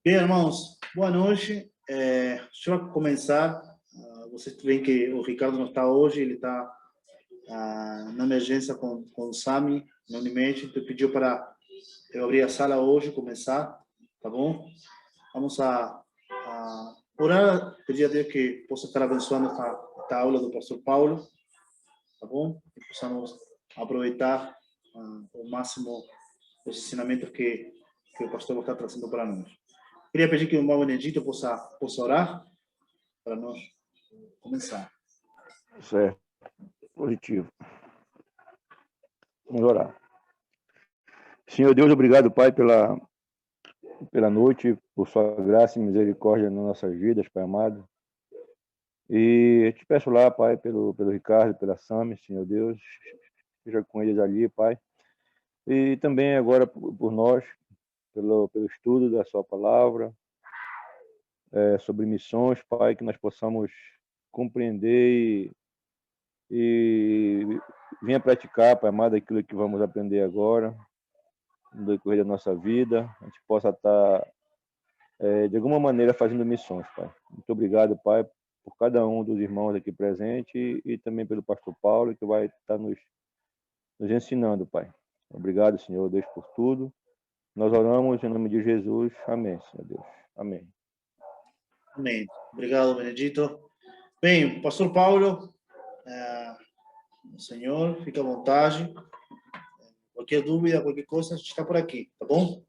Bem, irmãos, boa noite. Deixa eu começar. Vocês veem que o Ricardo não está hoje, ele está na emergência com o Sami, no Unimed. Ele pediu para eu abrir a sala hoje, começar, tá bom? Vamos a orar, pedir a Deus que possa estar abençoando esta aula do pastor Paulo, tá bom? Que possamos aproveitar ao máximo os ensinamentos que o pastor está trazendo para nós. Queria pedir que o irmão Benedito possa orar para nós começar. Certo, positivo. Vamos orar. Senhor Deus, obrigado, Pai, pela noite, por sua graça e misericórdia nas nossas vidas, Pai amado. E eu te peço lá, Pai, pelo Ricardo, pela Sami, Senhor Deus, esteja com eles ali, Pai. E também agora por nós, pelo estudo da sua palavra, sobre missões, Pai, que nós possamos compreender e venha praticar, Pai amado, aquilo que vamos aprender agora, no decorrer da nossa vida, a gente possa estar, de alguma maneira, fazendo missões, Pai. Muito obrigado, Pai, por cada um dos irmãos aqui presentes e também pelo pastor Paulo, que vai estar nos ensinando, Pai. Obrigado, Senhor Deus, por tudo. Nós oramos em nome de Jesus. Amém, Senhor Deus. Amém. Amém. Obrigado, Benedito. Bem, pastor Paulo, o senhor, fica à vontade. Qualquer dúvida, qualquer coisa, a gente está por aqui, tá bom?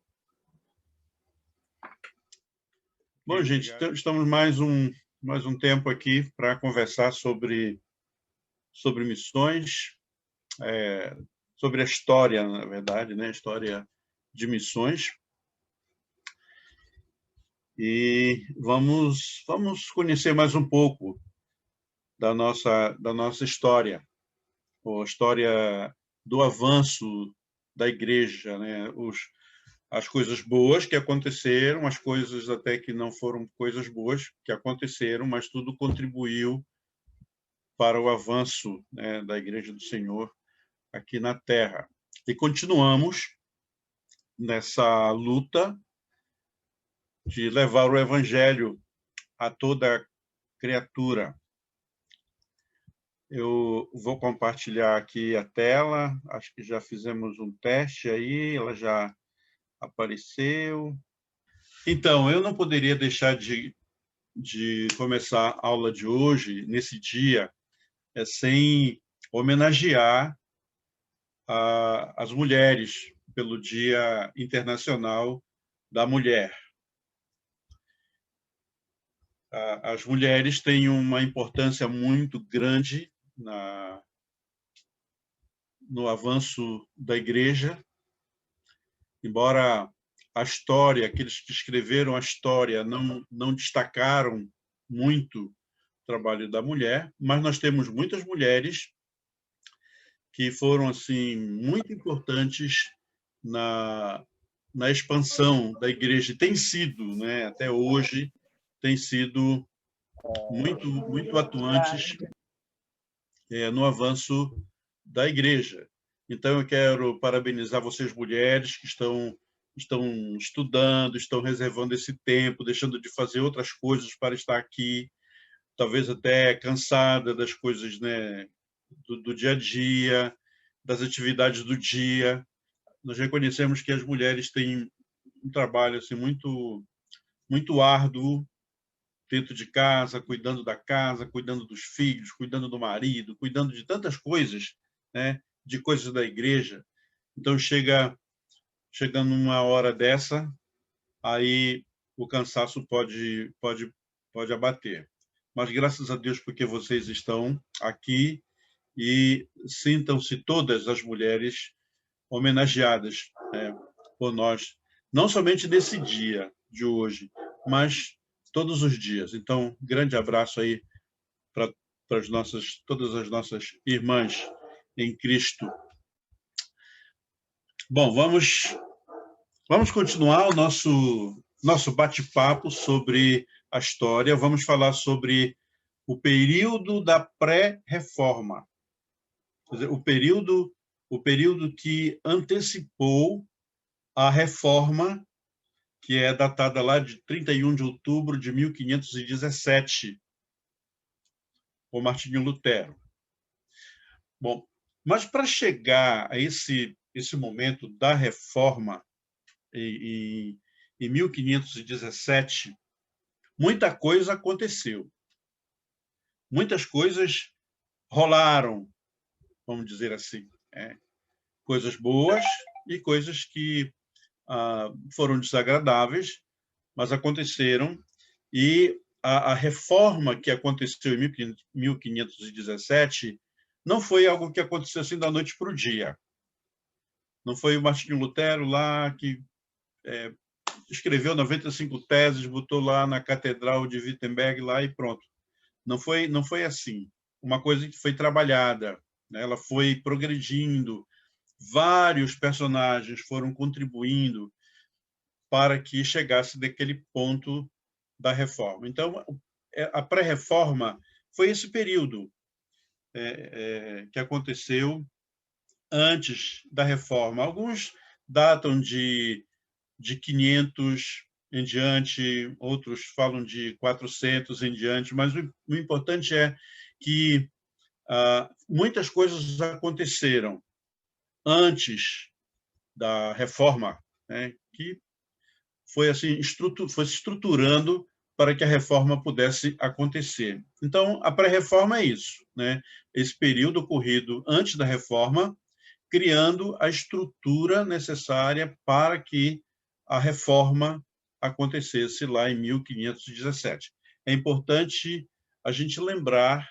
Bom, gente, estamos mais um tempo aqui para conversar sobre missões, sobre a história, na verdade, né? A história de missões. E vamos conhecer mais um pouco da nossa história, ou a história do avanço da igreja, né? As coisas boas que aconteceram, as coisas até que não foram coisas boas que aconteceram, mas tudo contribuiu para o avanço, né, da Igreja do Senhor aqui na Terra. E continuamos nessa luta de levar o Evangelho a toda criatura. Eu vou compartilhar aqui a tela, acho que já fizemos um teste aí, ela já apareceu. Então, eu não poderia deixar de começar a aula de hoje, nesse dia, sem homenagear as mulheres pelo Dia Internacional da Mulher. As mulheres têm uma importância muito grande no avanço da Igreja, embora a história, aqueles que escreveram a história não destacaram muito o trabalho da mulher, mas nós temos muitas mulheres que foram assim muito importantes na expansão da igreja, e tem sido, né, até hoje, tem sido muito atuantes no avanço da igreja. Então, eu quero parabenizar vocês, mulheres, que estão estudando, estão reservando esse tempo, deixando de fazer outras coisas para estar aqui, talvez até cansada das coisas, né, do dia a dia, das atividades do dia. Nós reconhecemos que as mulheres têm um trabalho assim, muito árduo dentro de casa, cuidando da casa, cuidando dos filhos, cuidando do marido, cuidando de tantas coisas, né, de coisas da igreja. Então, chega numa hora dessa, aí o cansaço pode abater. Mas graças a Deus porque vocês estão aqui e sintam-se todas as mulheres homenageadas, né, por nós, não somente nesse dia de hoje, mas todos os dias. Então, grande abraço aí para todas as nossas irmãs em Cristo. Bom, vamos continuar o nosso bate-papo sobre a história. Vamos falar sobre o período da pré-reforma, o período que antecipou a reforma que é datada lá de 31 de outubro de 1517, por Martinho Lutero. Bom, mas para chegar a esse momento da reforma em 1517, muita coisa aconteceu. Muitas coisas rolaram, vamos dizer assim. Coisas boas e coisas que foram desagradáveis, mas aconteceram. E a reforma que aconteceu em 1517 não foi algo que aconteceu assim da noite para o dia. Não foi o Martinho Lutero lá que escreveu 95 teses, botou lá na Catedral de Wittenberg lá e pronto. Não foi assim. Uma coisa que foi trabalhada, né? Ela foi progredindo, vários personagens foram contribuindo para que chegasse daquele ponto da reforma. Então, a pré-reforma foi esse período que aconteceu antes da reforma. Alguns datam de 500 em diante, outros falam de 400 em diante, mas o importante é que muitas coisas aconteceram antes da reforma, né, que foi assim foi se estruturando para que a reforma pudesse acontecer. Então, a pré-reforma é isso, né? Esse período ocorrido antes da reforma, criando a estrutura necessária para que a reforma acontecesse lá em 1517. É importante a gente lembrar,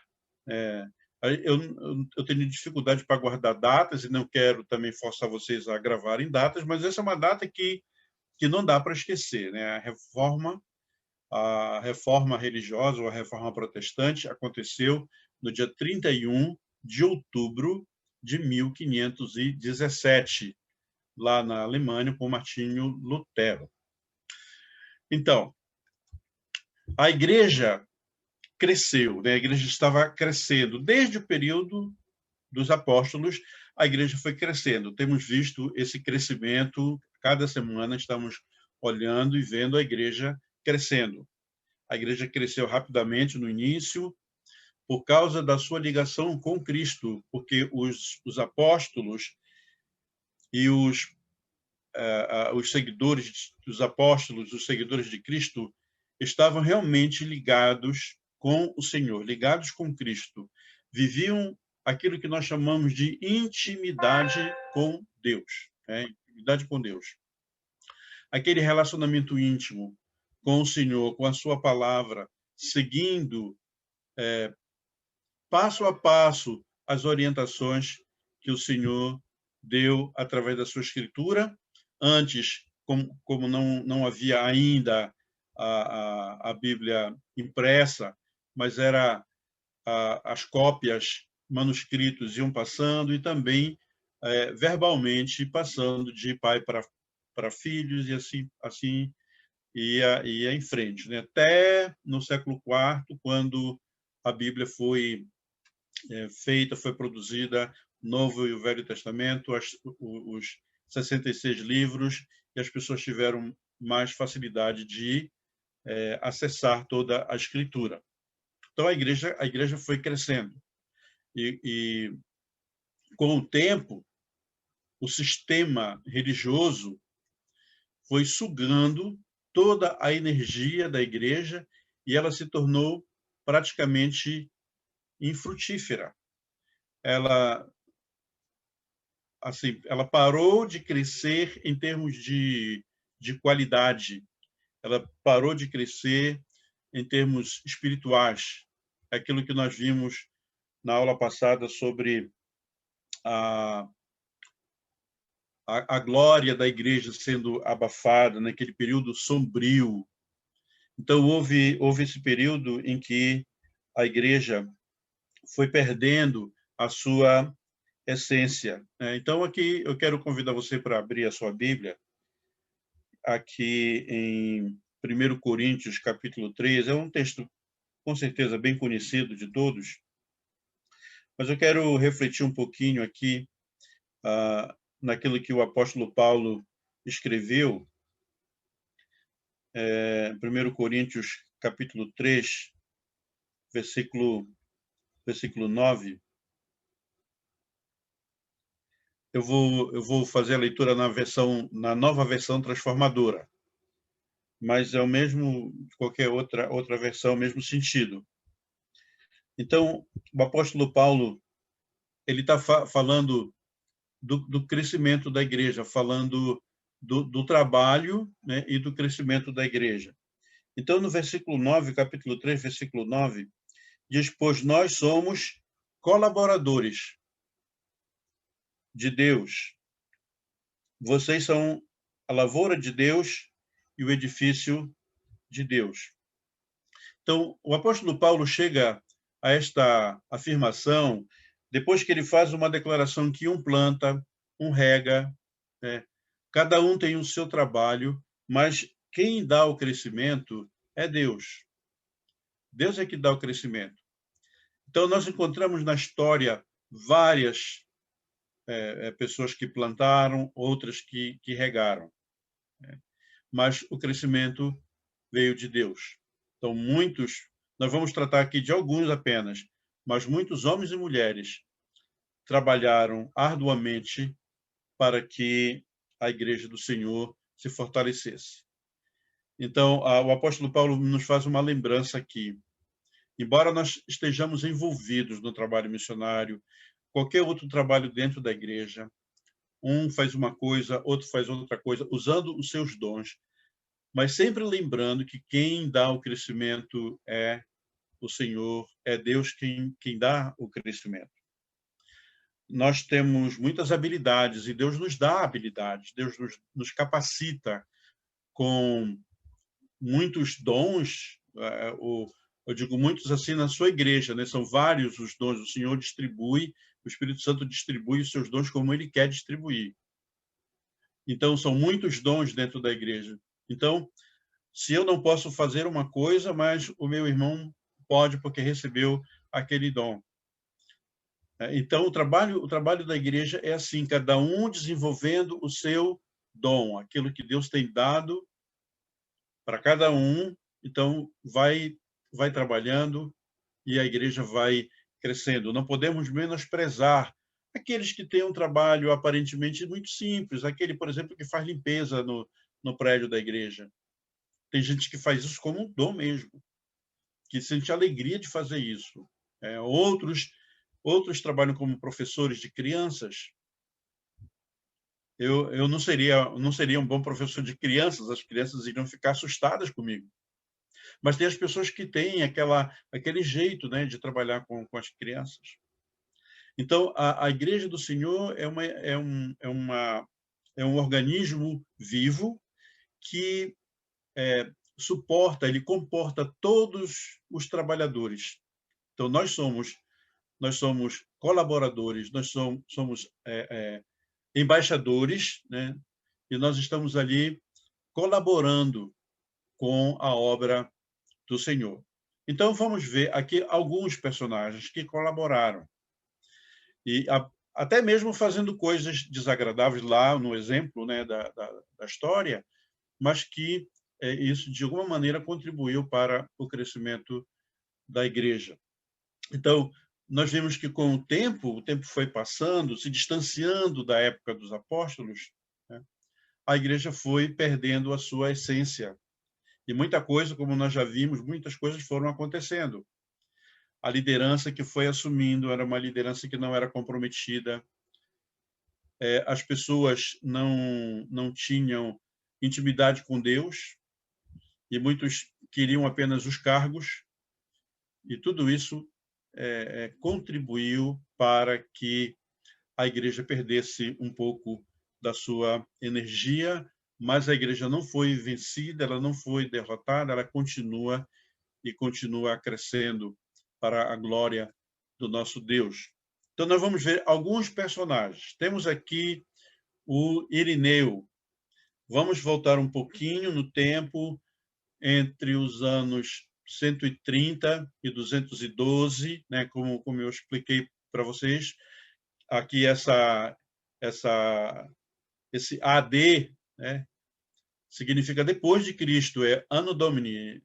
eu tenho dificuldade para guardar datas e não quero também forçar vocês a gravarem datas, mas essa é uma data que não dá para esquecer, né? A reforma religiosa ou a reforma protestante aconteceu no dia 31 de outubro de 1517, lá na Alemanha, por Martinho Lutero. Então, a igreja cresceu, né? A igreja estava crescendo. Desde o período dos apóstolos, a igreja foi crescendo. Temos visto esse crescimento, cada semana estamos olhando e vendo a igreja crescendo. A igreja cresceu rapidamente no início, por causa da sua ligação com Cristo, porque os apóstolos e os seguidores dos apóstolos, os seguidores de Cristo, estavam realmente ligados com o Senhor, ligados com Cristo. Viviam aquilo que nós chamamos de intimidade com Deus, né? Intimidade com Deus. Aquele relacionamento íntimo com o Senhor, com a sua palavra, seguindo passo a passo as orientações que o Senhor deu através da sua escritura. Antes, como não havia ainda a Bíblia impressa, mas era as cópias, manuscritos iam passando e também verbalmente passando de pai para filhos e assim ia em frente, né? Até no século IV, quando a Bíblia foi feita, foi produzida, Novo e o Velho Testamento, os 66 livros, e as pessoas tiveram mais facilidade de acessar toda a Escritura. Então, a igreja foi crescendo. E com o tempo, o sistema religioso foi sugando toda a energia da igreja e ela se tornou praticamente infrutífera. Ela parou de crescer em termos de qualidade, ela parou de crescer em termos espirituais. Aquilo que nós vimos na aula passada sobre a glória da igreja sendo abafada naquele período sombrio. Então, houve esse período em que a igreja foi perdendo a sua essência. Então, aqui eu quero convidar você para abrir a sua Bíblia, aqui em 1 Coríntios, capítulo 3. É um texto, com certeza, bem conhecido de todos, mas eu quero refletir um pouquinho aqui naquilo que o apóstolo Paulo escreveu 1 Coríntios, capítulo 3, versículo 9. Eu vou fazer a leitura na nova versão transformadora, mas é o mesmo de qualquer outra versão, mesmo sentido. Então, o apóstolo Paulo, ele está falando do crescimento da igreja, falando do trabalho, né, e do crescimento da igreja. Então, no versículo 9, capítulo 3, versículo 9, diz: pois nós somos colaboradores de Deus. Vocês são a lavoura de Deus e o edifício de Deus. Então, o apóstolo Paulo chega a esta afirmação depois que ele faz uma declaração que um planta, um rega, né? Cada um tem o seu trabalho, mas quem dá o crescimento é Deus. Deus é que dá o crescimento. Então, nós encontramos na história várias pessoas que plantaram, outras que regaram, né? Mas o crescimento veio de Deus. Então, nós vamos tratar aqui de alguns apenas, mas muitos homens e mulheres trabalharam arduamente para que a igreja do Senhor se fortalecesse. Então, o apóstolo Paulo nos faz uma lembrança aqui. Embora nós estejamos envolvidos no trabalho missionário, qualquer outro trabalho dentro da igreja, um faz uma coisa, outro faz outra coisa, usando os seus dons, mas sempre lembrando que quem dá o crescimento é o Senhor, é Deus quem dá o crescimento. Nós temos muitas habilidades e Deus nos dá habilidades, Deus nos capacita com muitos dons, eu digo muitos assim na sua igreja, né? São vários os dons, o Senhor distribui, o Espírito Santo distribui os seus dons como ele quer distribuir. Então, são muitos dons dentro da igreja. Então, se eu não posso fazer uma coisa, mas o meu irmão pode porque recebeu aquele dom. Então, o trabalho da igreja é assim, cada um desenvolvendo o seu dom, aquilo que Deus tem dado para cada um. Então, vai trabalhando e a igreja vai crescendo. Não podemos menosprezar aqueles que têm um trabalho aparentemente muito simples, aquele, por exemplo, que faz limpeza no prédio da igreja. Tem gente que faz isso como um dom mesmo, que sente alegria de fazer isso. Outros trabalham como professores de crianças. Eu não seria um bom professor de crianças, as crianças iriam ficar assustadas comigo. Mas tem as pessoas que têm aquele jeito, né, de trabalhar com as crianças. Então, a Igreja do Senhor é um organismo vivo que ele comporta todos os trabalhadores. Então, nós somos colaboradores, nós somos embaixadores, né? E nós estamos ali colaborando com a obra do Senhor. Então, vamos ver aqui alguns personagens que colaboraram. E até mesmo fazendo coisas desagradáveis lá no exemplo, né, da história, mas que isso, de alguma maneira, contribuiu para o crescimento da igreja. Então, nós vemos que, com o tempo foi passando, se distanciando da época dos apóstolos, né, a igreja foi perdendo a sua essência. E muita coisa, como nós já vimos, muitas coisas foram acontecendo. A liderança que foi assumindo era uma liderança que não era comprometida. As pessoas não tinham intimidade com Deus e muitos queriam apenas os cargos. E tudo isso contribuiu para que a igreja perdesse um pouco da sua energia, mas a igreja não foi vencida, ela não foi derrotada, ela continua crescendo para a glória do nosso Deus. Então, nós vamos ver alguns personagens. Temos aqui o Irineu. Vamos voltar um pouquinho no tempo, entre os anos 130 e 212, né, como eu expliquei para vocês. Aqui esse AD, né, significa depois de Cristo, é Anno Domini,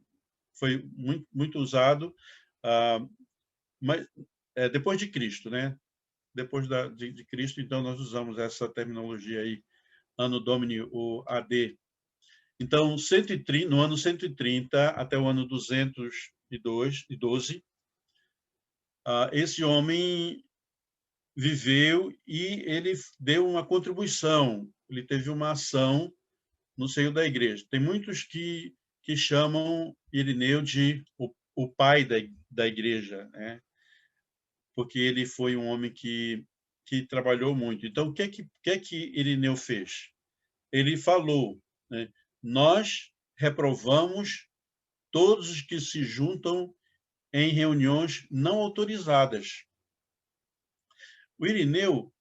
foi muito usado, mas depois de Cristo, né? Depois de Cristo, então nós usamos essa terminologia aí, Anno Domini, o AD. Então, no ano 130 até o ano 212, esse homem viveu e ele deu uma contribuição, ele teve uma ação no seio da igreja. Tem muitos que chamam Irineu de o pai da igreja, né? Porque ele foi um homem que trabalhou muito. Então, o que é que Irineu fez? Ele falou, né? Nós reprovamos todos os que se juntam em reuniões não autorizadas. O Irineu,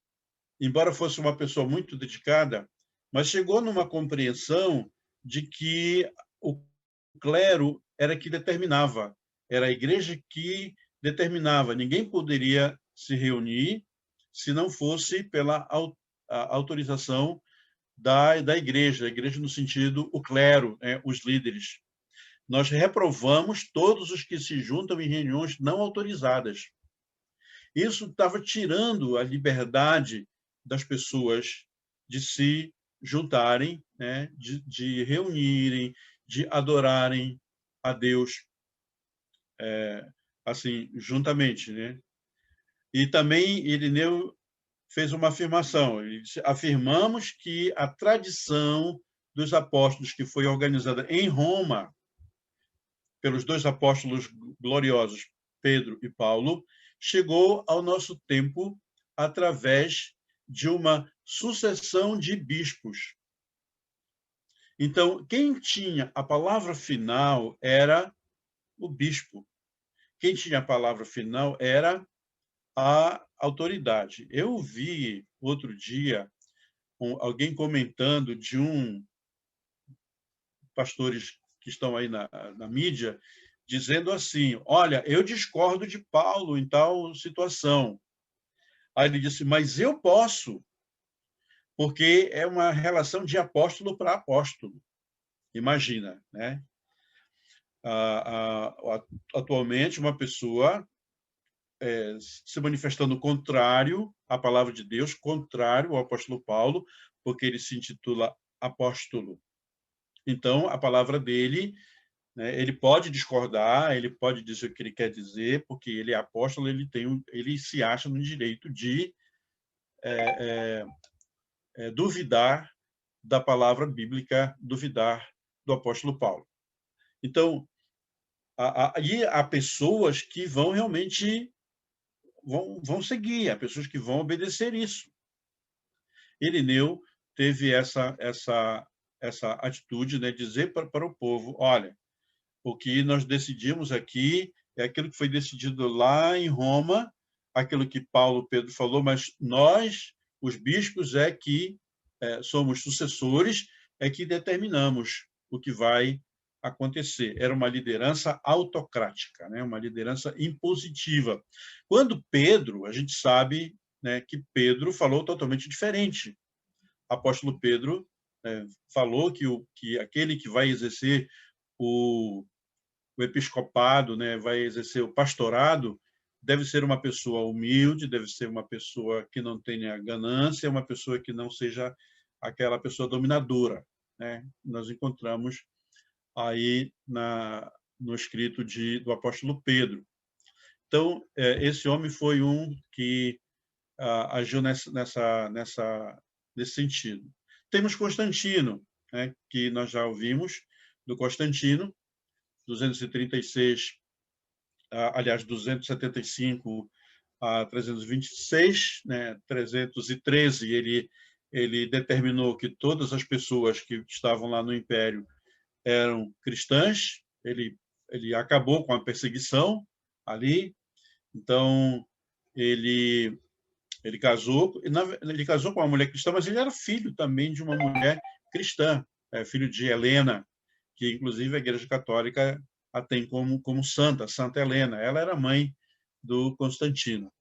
embora fosse uma pessoa muito dedicada, mas chegou numa compreensão de que o clero era que determinava, era a igreja que determinava. Ninguém poderia se reunir se não fosse pela autorização da igreja, a igreja no sentido, o clero, né, os líderes. Nós reprovamos todos os que se juntam em reuniões não autorizadas. Isso estava tirando a liberdade das pessoas de se juntarem, né, de reunirem, de adorarem a Deus assim, juntamente, né? E também Irineu fez uma afirmação. Ele disse, afirmamos que a tradição dos apóstolos que foi organizada em Roma pelos dois apóstolos gloriosos, Pedro e Paulo, chegou ao nosso tempo através de uma sucessão de bispos. Então, quem tinha a palavra final era o bispo. Quem tinha a palavra final era a autoridade. Eu vi outro dia alguém comentando de pastores que estão aí na mídia, dizendo assim, olha, eu discordo de Paulo em tal situação. Aí ele disse, mas eu posso, porque é uma relação de apóstolo para apóstolo. Imagina, né? Atualmente, uma pessoa se manifestando contrário à palavra de Deus, contrário ao apóstolo Paulo, porque ele se intitula apóstolo. Então, a palavra dele, né, ele pode discordar, ele pode dizer o que ele quer dizer, porque ele é apóstolo, ele se acha no direito de duvidar da palavra bíblica, duvidar do apóstolo Paulo. Então, aí há pessoas que vão realmente vão seguir, há pessoas que vão obedecer isso. Irineu teve essa atitude, né, dizer para o povo, olha, o que nós decidimos aqui é aquilo que foi decidido lá em Roma, aquilo que Paulo, Pedro falou, mas nós, os bispos, que somos sucessores, é que determinamos o que vai acontecer. Era uma liderança autocrática, né? Uma liderança impositiva. Quando Pedro, a gente sabe, né, que Pedro falou totalmente diferente. O apóstolo Pedro falou que aquele que vai exercer o episcopado, né, vai exercer o pastorado, deve ser uma pessoa humilde, deve ser uma pessoa que não tenha ganância, uma pessoa que não seja aquela pessoa dominadora, né? Nós encontramos aí no escrito do apóstolo Pedro. Então, esse homem foi um que agiu nesse sentido. Temos Constantino, né, que nós já ouvimos, do Constantino, 236, aliás, 275 a 326, né, 313, ele determinou que todas as pessoas que estavam lá no Império eram cristãs, ele acabou com a perseguição ali, então ele casou com uma mulher cristã, mas ele era filho também de uma mulher cristã, filho de Helena, que inclusive a Igreja Católica a tem como santa, Santa Helena. Ela era mãe do Constantino.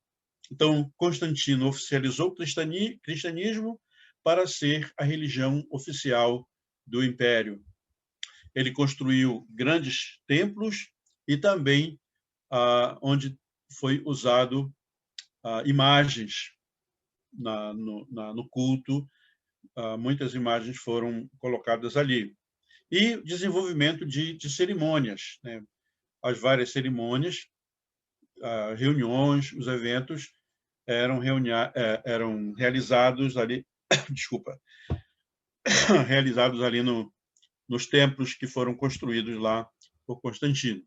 Então, Constantino oficializou o cristianismo para ser a religião oficial do Império. Ele construiu grandes templos e também onde foi usado imagens no culto. Muitas imagens foram colocadas ali. E desenvolvimento de cerimônias, né? As várias cerimônias, reuniões, os eventos eram realizados ali, desculpa, realizados ali nos templos que foram construídos lá por Constantino.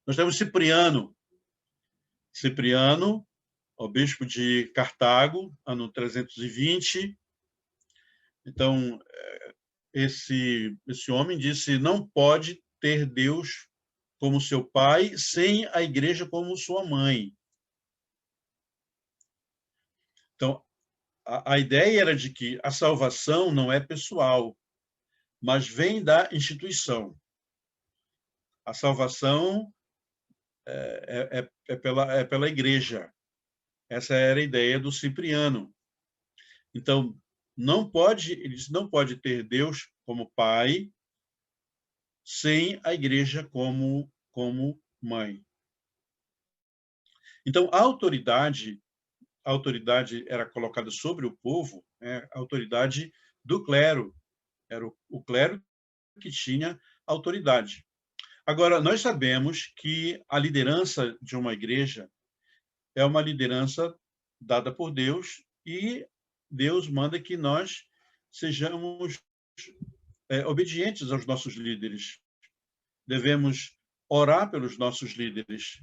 Nós temos Cipriano, o bispo de Cartago, ano 320. Então, esse homem disse: não pode ter Deus como seu pai sem a igreja como sua mãe. Então, a ideia era de que a salvação não é pessoal, mas vem da instituição. A salvação é pela igreja. Essa era a ideia do Cipriano. Então, ele disse, não pode ter Deus como pai sem a igreja como mãe. Então, a autoridade era colocada sobre o povo, né? A autoridade do clero. Era o clero que tinha autoridade. Agora, nós sabemos que a liderança de uma igreja é uma liderança dada por Deus e Deus manda que nós sejamos obedientes aos nossos líderes. Devemos orar pelos nossos líderes,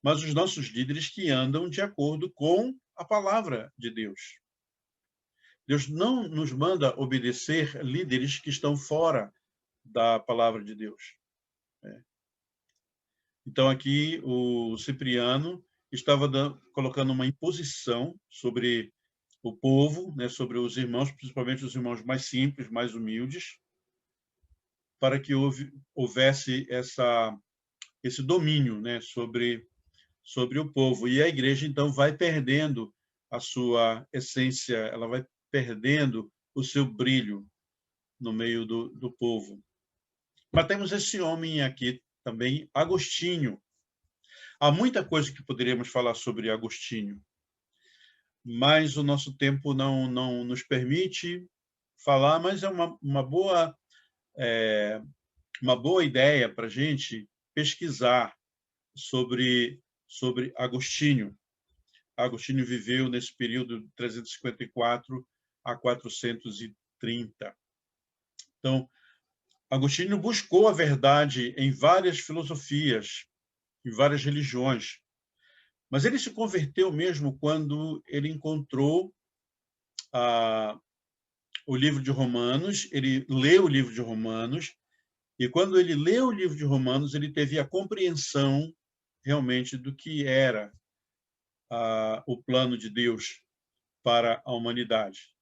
mas os nossos líderes que andam de acordo com a palavra de Deus. Deus não nos manda obedecer líderes que estão fora da palavra de Deus. Então, aqui, o Cipriano estava colocando uma imposição sobre o povo, né, sobre os irmãos, principalmente os irmãos mais simples, mais humildes, para que houvesse esse domínio, né, sobre o povo. E a igreja, então, vai perdendo a sua essência, ela vai perdendo o seu brilho no meio do povo. Mas temos esse homem aqui também, Agostinho. Há muita coisa que poderíamos falar sobre Agostinho, mas o nosso tempo não nos permite falar, mas é uma boa ideia para a gente pesquisar sobre Agostinho. Agostinho viveu nesse período de 354 a 430. Então, Agostinho buscou a verdade em várias filosofias, em várias religiões, mas ele se converteu mesmo quando ele encontrou o livro de Romanos, ele leu o livro de Romanos, e quando ele leu o livro de Romanos, ele teve a compreensão realmente do que era o plano de Deus para a humanidade.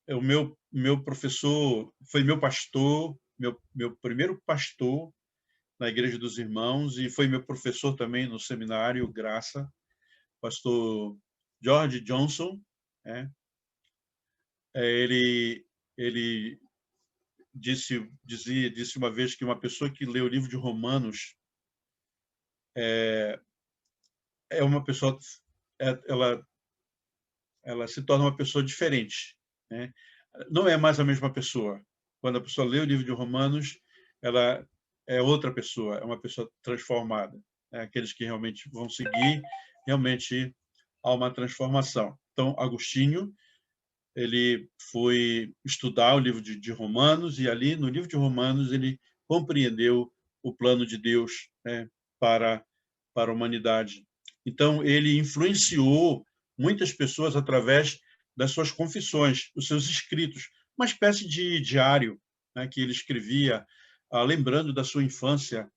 O meu professor foi meu pastor, meu primeiro pastor na Igreja dos Irmãos, e foi meu professor também no seminário Graça, pastor George Johnson. Ele disse uma vez que uma pessoa que lê o livro de Romanos é uma pessoa, ela se torna uma pessoa diferente, né? Não é mais a mesma pessoa. Quando a pessoa lê o livro de Romanos, ela é outra pessoa, é uma pessoa transformada. Aqueles que realmente vão seguir, realmente há uma transformação. Então, Agostinho, ele foi estudar o livro de Romanos, e ali, no livro de Romanos, ele compreendeu o plano de Deus, né, para a humanidade. Então, ele influenciou muitas pessoas através das suas confissões, os seus escritos, uma espécie de diário, né, que ele escrevia, lembrando da sua infância.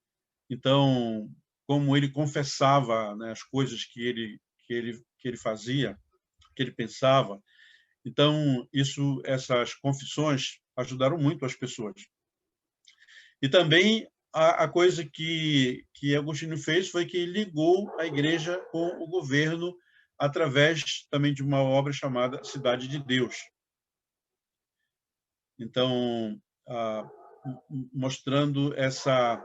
Então, como ele confessava, né, as coisas que ele fazia, que ele pensava. Então, essas confissões ajudaram muito as pessoas. E também a coisa que Agostinho fez foi que ligou a igreja com o governo através também de uma obra chamada Cidade de Deus. Então, mostrando essa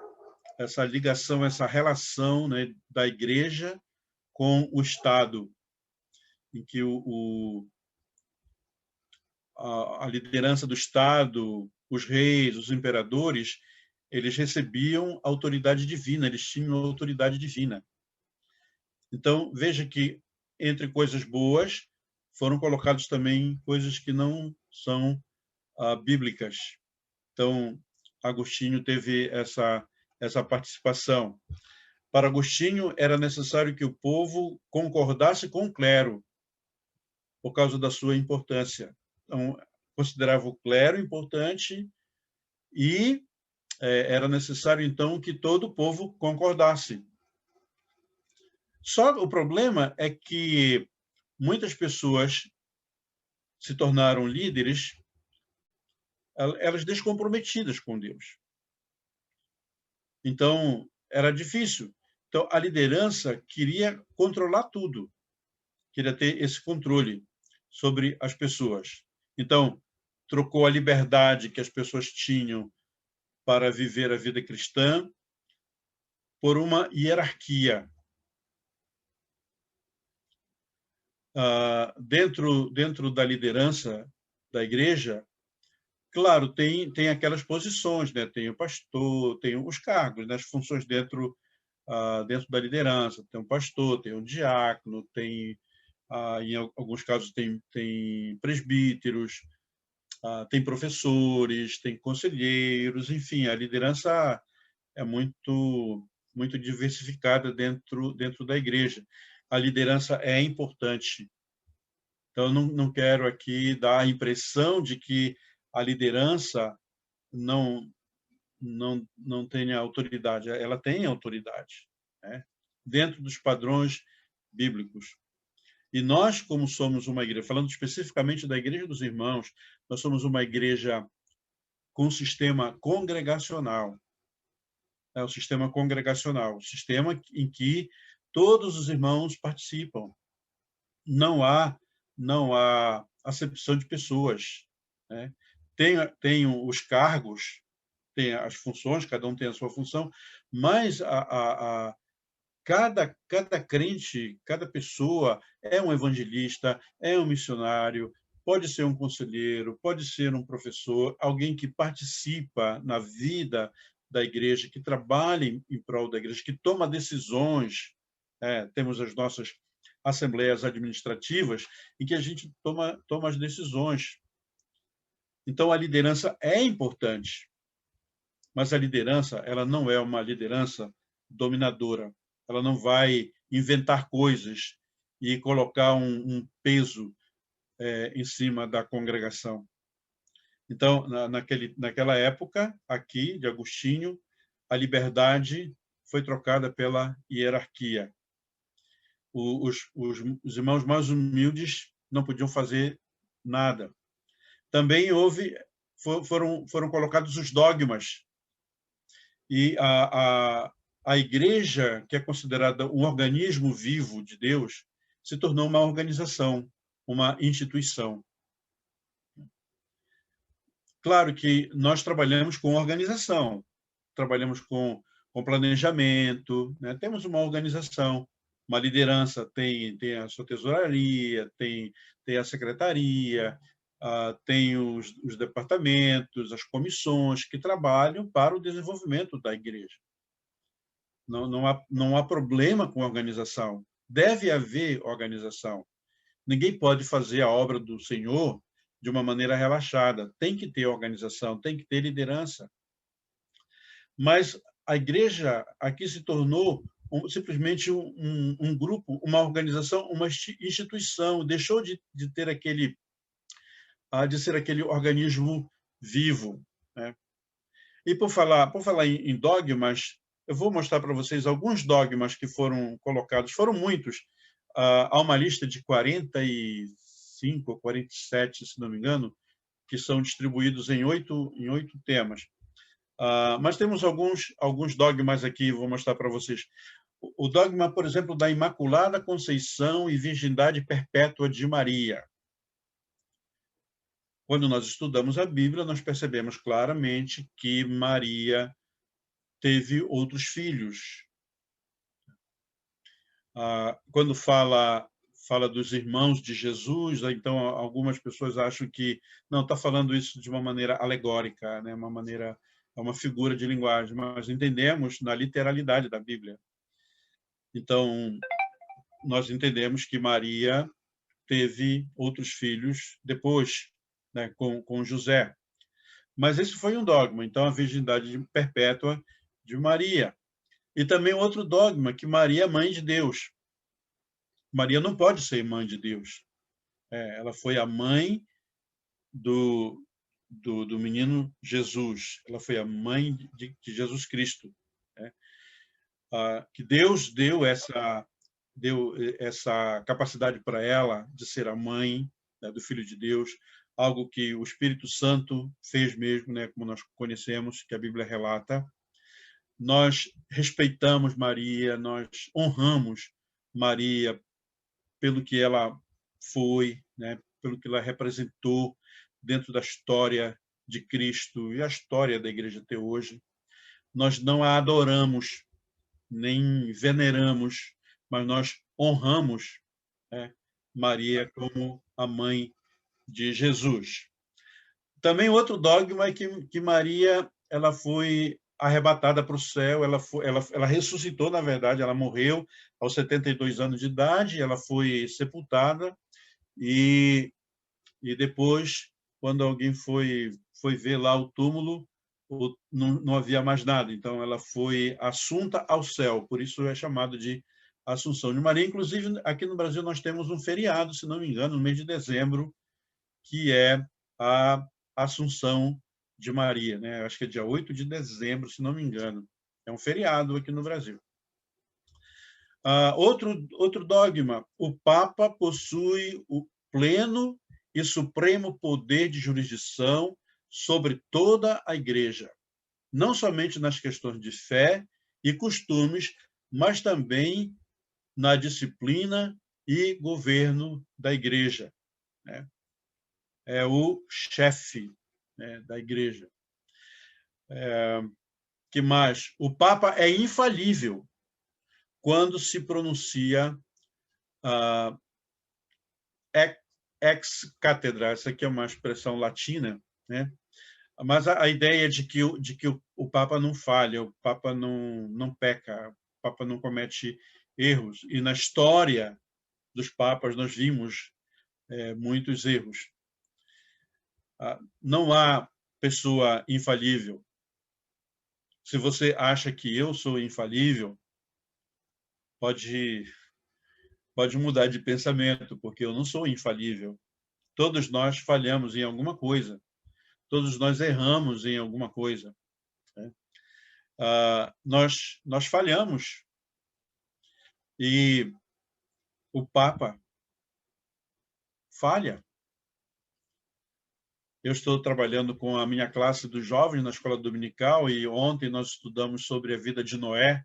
ligação, essa relação, né, da igreja com o Estado, em que a liderança do Estado, os reis, os imperadores, eles recebiam autoridade divina, eles tinham autoridade divina. Então, veja que, entre coisas boas, foram colocadas também coisas que não são bíblicas. Então, Agostinho teve essa participação. Para Agostinho, era necessário que o povo concordasse com o clero, por causa da sua importância. Então, considerava o clero importante e era necessário, então, que todo o povo concordasse. Só o problema é que muitas pessoas se tornaram líderes, elas descomprometidas com Deus. Então, era difícil. Então, a liderança queria controlar tudo, queria ter esse controle sobre as pessoas. Então, trocou a liberdade que as pessoas tinham para viver a vida cristã por uma hierarquia. Dentro da liderança da igreja, claro, tem aquelas posições, né? Tem o pastor, tem os cargos, né? As funções dentro da liderança. Tem o pastor, tem o diácono, tem, em alguns casos, tem presbíteros, tem professores, tem conselheiros, enfim, a liderança é muito diversificada dentro da igreja. A liderança é importante. Então, eu não quero aqui dar a impressão de que a liderança não tenha autoridade. Ela tem autoridade, né? Dentro dos padrões bíblicos. E nós, como somos uma igreja, falando especificamente da Igreja dos Irmãos, nós somos uma igreja com sistema congregacional. É o sistema congregacional, o sistema em que todos os irmãos participam. Não há acepção de pessoas, né? Tem os cargos, tem as funções, cada um tem a sua função, mas cada crente, cada pessoa é um evangelista, é um missionário, pode ser um conselheiro, pode ser um professor, alguém que participa na vida da igreja, que trabalha em prol da igreja, que toma decisões. Temos as nossas assembleias administrativas em que a gente toma as decisões. Então, a liderança é importante, mas a liderança ela não é uma liderança dominadora. Ela não vai inventar coisas e colocar um peso em cima da congregação. Então, naquela época, aqui, de Agostinho, a liberdade foi trocada pela hierarquia. Os irmãos mais humildes não podiam fazer nada. Também foram colocados os dogmas. E a igreja, que é considerada um organismo vivo de Deus, se tornou uma organização, uma instituição. Claro que nós trabalhamos com organização, trabalhamos com planejamento, né? Temos uma organização, uma liderança, tem a sua tesouraria, tem a secretaria, tem os departamentos, as comissões que trabalham para o desenvolvimento da igreja. Não há problema com a organização. Deve haver organização. Ninguém pode fazer a obra do Senhor de uma maneira relaxada. Tem que ter organização, tem que ter liderança. Mas a igreja aqui se tornou simplesmente um grupo, uma organização, uma instituição. Deixou de ter de ser aquele organismo vivo, né? E por falar em dogmas, eu vou mostrar para vocês alguns dogmas que foram colocados, foram muitos. Há uma lista de 45 ou 47, se não me engano, que são distribuídos em 8 temas. Mas temos alguns dogmas aqui, vou mostrar para vocês. O dogma, por exemplo, da Imaculada Conceição e Virgindade Perpétua de Maria. quando nós estudamos a Bíblia, nós percebemos claramente que Maria teve outros filhos. Quando fala dos irmãos de Jesus, então algumas pessoas acham que não está falando isso de uma maneira alegórica, né? Uma figura de linguagem, mas entendemos na literalidade da Bíblia. Então, nós entendemos que Maria teve outros filhos depois, né, com José. Mas esse foi um dogma, então a virgindade perpétua de Maria. E também outro dogma, que Maria é mãe de Deus. Maria não pode ser mãe de Deus. Ela foi a mãe do menino Jesus. Ela foi a mãe de Jesus Cristo. Né? Que Deus deu essa capacidade para ela de ser a mãe, né, do Filho de Deus, algo que o Espírito Santo fez mesmo, né, como nós conhecemos, que a Bíblia relata. Nós respeitamos Maria, nós honramos Maria pelo que ela foi, né, pelo que ela representou dentro da história de Cristo e a história da igreja até hoje. Nós não a adoramos, nem veneramos, mas nós honramos, né, Maria como a mãe de Jesus. Também outro dogma é que Maria ela foi arrebatada para o céu, ela ressuscitou, na verdade, ela morreu aos 72 anos de idade, ela foi sepultada e depois, quando alguém foi ver lá o túmulo, não havia mais nada. Então, ela foi assunta ao céu, por isso é chamado de Assunção de Maria. Inclusive, aqui no Brasil, nós temos um feriado, se não me engano, no mês de dezembro, que é a Assunção de Maria, né? Acho que é dia 8 de dezembro, se não me engano. É um feriado aqui no Brasil. Outro dogma: o Papa possui o pleno e supremo poder de jurisdição sobre toda a Igreja, não somente nas questões de fé e costumes, mas também na disciplina e governo da Igreja, né? É o chefe, né, da Igreja. Que mais? O Papa é infalível quando se pronuncia ex cátedra. Essa aqui é uma expressão latina, né? Mas a ideia de que o Papa não falha, o Papa não peca, o Papa não comete erros. E na história dos papas nós vimos muitos erros. Não há pessoa infalível. Se você acha que eu sou infalível, pode mudar de pensamento, porque eu não sou infalível. Todos nós falhamos em alguma coisa. Todos nós erramos em alguma coisa, né? Nós falhamos. E o Papa falha. Eu estou trabalhando com a minha classe dos jovens na escola dominical e ontem nós estudamos sobre a vida de Noé.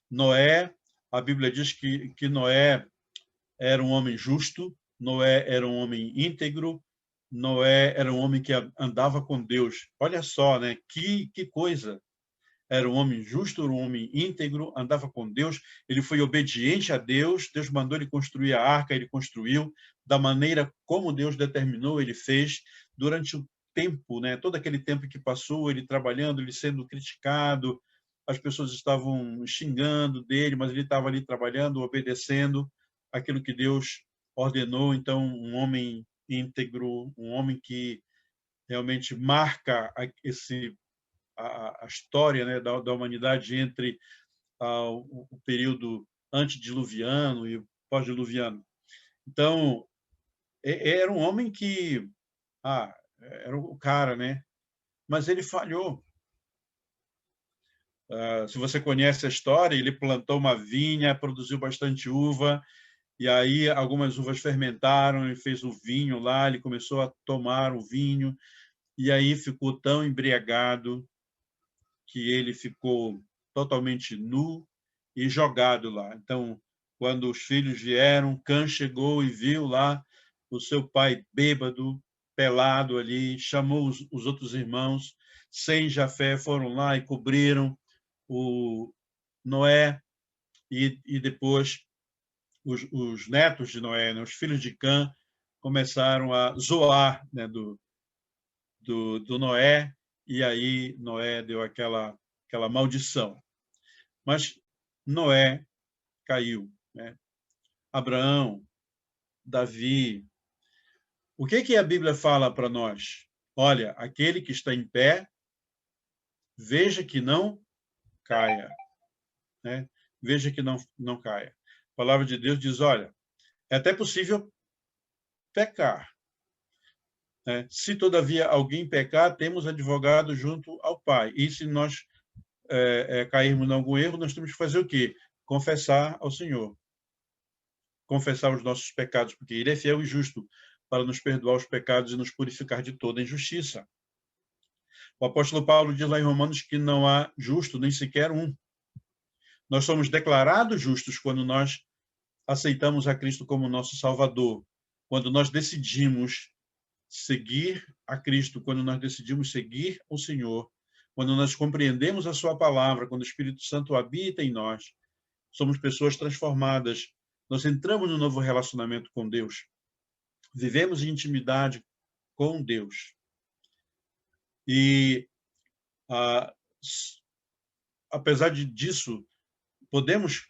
Noé, a Bíblia diz que Noé era um homem justo, Noé era um homem íntegro, Noé era um homem que andava com Deus. Olha só, né? Que coisa! Era um homem justo, era um homem íntegro, andava com Deus, ele foi obediente a Deus, Deus mandou ele construir a arca, ele construiu, da maneira como Deus determinou, ele fez, durante o tempo, né? Todo aquele tempo que passou, ele trabalhando, ele sendo criticado, as pessoas estavam xingando dele, mas ele estava ali trabalhando, obedecendo aquilo que Deus ordenou. Então, um homem íntegro, um homem que realmente marca a história, né, da humanidade entre o período antediluviano e o pós-diluviano. Então, era um homem que era o cara, né? Mas ele falhou. Se você conhece a história, ele plantou uma vinha, produziu bastante uva, e aí algumas uvas fermentaram, ele fez o vinho lá, ele começou a tomar o vinho, e aí ficou tão embriagado que ele ficou totalmente nu e jogado lá. Então, quando os filhos vieram, Cã chegou e viu lá o seu pai bêbado, pelado ali, chamou os outros irmãos, Sem e Jafé foram lá e cobriram o Noé, e depois os netos de Noé, né, os filhos de Cã, começaram a zoar, né, do Noé, e aí Noé deu aquela maldição. Mas Noé caiu, né? Abraão, Davi. O que a Bíblia fala para nós? Olha, aquele que está em pé, veja que não caia, né? Veja que não caia. A palavra de Deus diz, olha, é até possível pecar, né? Se, todavia, alguém pecar, temos advogado junto ao Pai. E se nós cairmos em algum erro, nós temos que fazer o quê? Confessar ao Senhor. Confessar os nossos pecados, porque Ele é fiel e justo para nos perdoar os pecados e nos purificar de toda injustiça. O apóstolo Paulo diz lá em Romanos que não há justo nem sequer um. Nós somos declarados justos quando nós aceitamos a Cristo como nosso Salvador, quando nós decidimos seguir a Cristo, quando nós decidimos seguir o Senhor, quando nós compreendemos a sua palavra, quando o Espírito Santo habita em nós, somos pessoas transformadas. Nós entramos num novo relacionamento com Deus. Vivemos em intimidade com Deus. E, apesar disso, podemos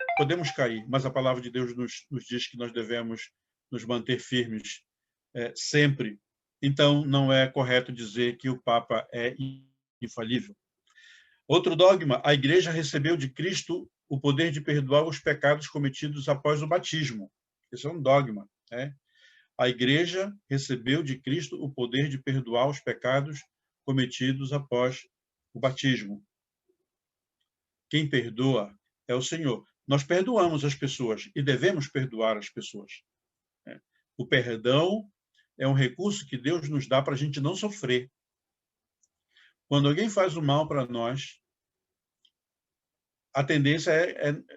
cair, mas a palavra de Deus nos diz que nós devemos nos manter firmes sempre. Então, não é correto dizer que o Papa é infalível. Outro dogma, a Igreja recebeu de Cristo o poder de perdoar os pecados cometidos após o batismo. Esse é um dogma, né? A Igreja recebeu de Cristo o poder de perdoar os pecados cometidos após o batismo. Quem perdoa é o Senhor. Nós perdoamos as pessoas e devemos perdoar as pessoas. O perdão é um recurso que Deus nos dá para a gente não sofrer. Quando alguém faz o mal para nós, a tendência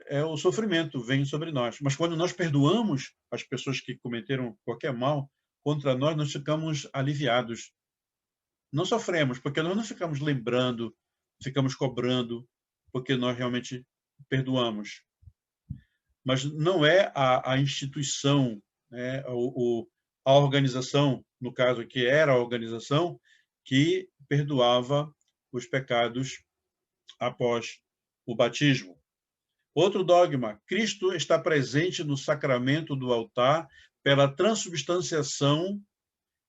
é o sofrimento, vem sobre nós. Mas quando nós perdoamos as pessoas que cometeram qualquer mal contra nós, nós ficamos aliviados. Não sofremos, porque nós não ficamos lembrando, ficamos cobrando, porque nós realmente perdoamos. Mas não é a instituição, né, a organização, no caso aqui era a organização, que perdoava os pecados após o batismo. Outro dogma, Cristo está presente no sacramento do altar pela transubstanciação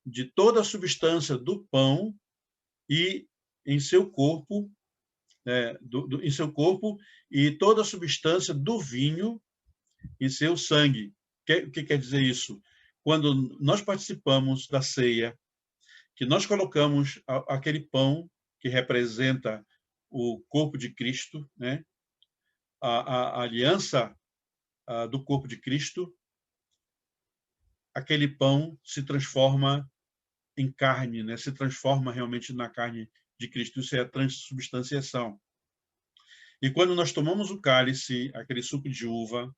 de toda a substância do pão e em seu corpo, em seu corpo, e toda a substância do vinho em seu sangue. O que quer dizer isso? Quando nós participamos da ceia, que nós colocamos aquele pão que representa o corpo de Cristo, né? A aliança do corpo de Cristo, aquele pão se transforma em carne, né? Se transforma realmente na carne de Cristo. Isso é a transubstanciação. E quando nós tomamos o cálice, aquele suco de uva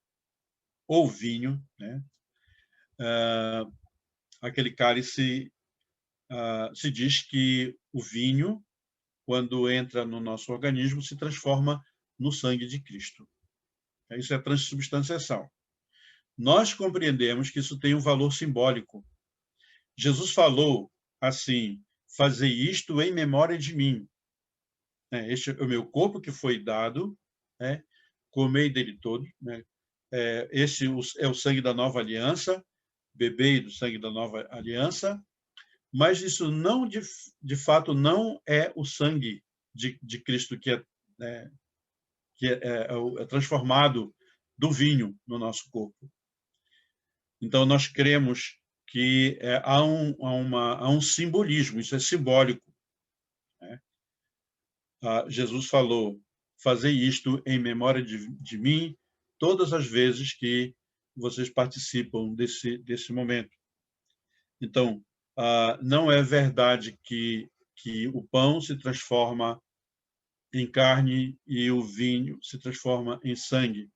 ou vinho, né? Aquele cálice, se diz que o vinho, quando entra no nosso organismo, se transforma no sangue de Cristo. Isso é a transubstanciação. Nós compreendemos que isso tem um valor simbólico. Jesus falou assim, fazei isto em memória de mim. Este é o meu corpo que foi dado, né? Comei dele todo. Né? Esse é o sangue da nova aliança, bebei do sangue da nova aliança, mas isso não, de fato, não é o sangue de Cristo que é transformado do vinho no nosso corpo. Então, nós cremos que há um simbolismo, isso é simbólico. Né? Jesus falou, fazei isto em memória de mim todas as vezes que vocês participam desse momento. Então, não é verdade que o pão se transforma em carne e o vinho se transforma em sangue.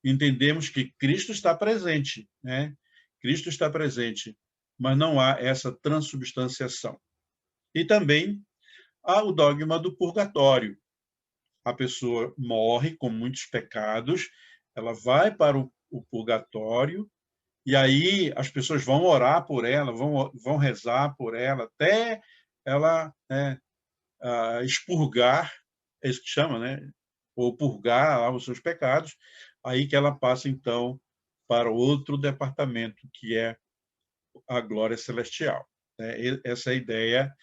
Entendemos que Cristo está presente, né? Cristo está presente mas não há essa transubstanciação. E também há o dogma do purgatório. A pessoa morre com muitos pecados, ela vai para o purgatório, e aí as pessoas vão orar por ela, vão rezar por ela, até ela expurgar, é isso que chama, né? Ou purgar lá os seus pecados, aí que ela passa, então, para outro departamento, que é a glória celestial. Essa é a ideia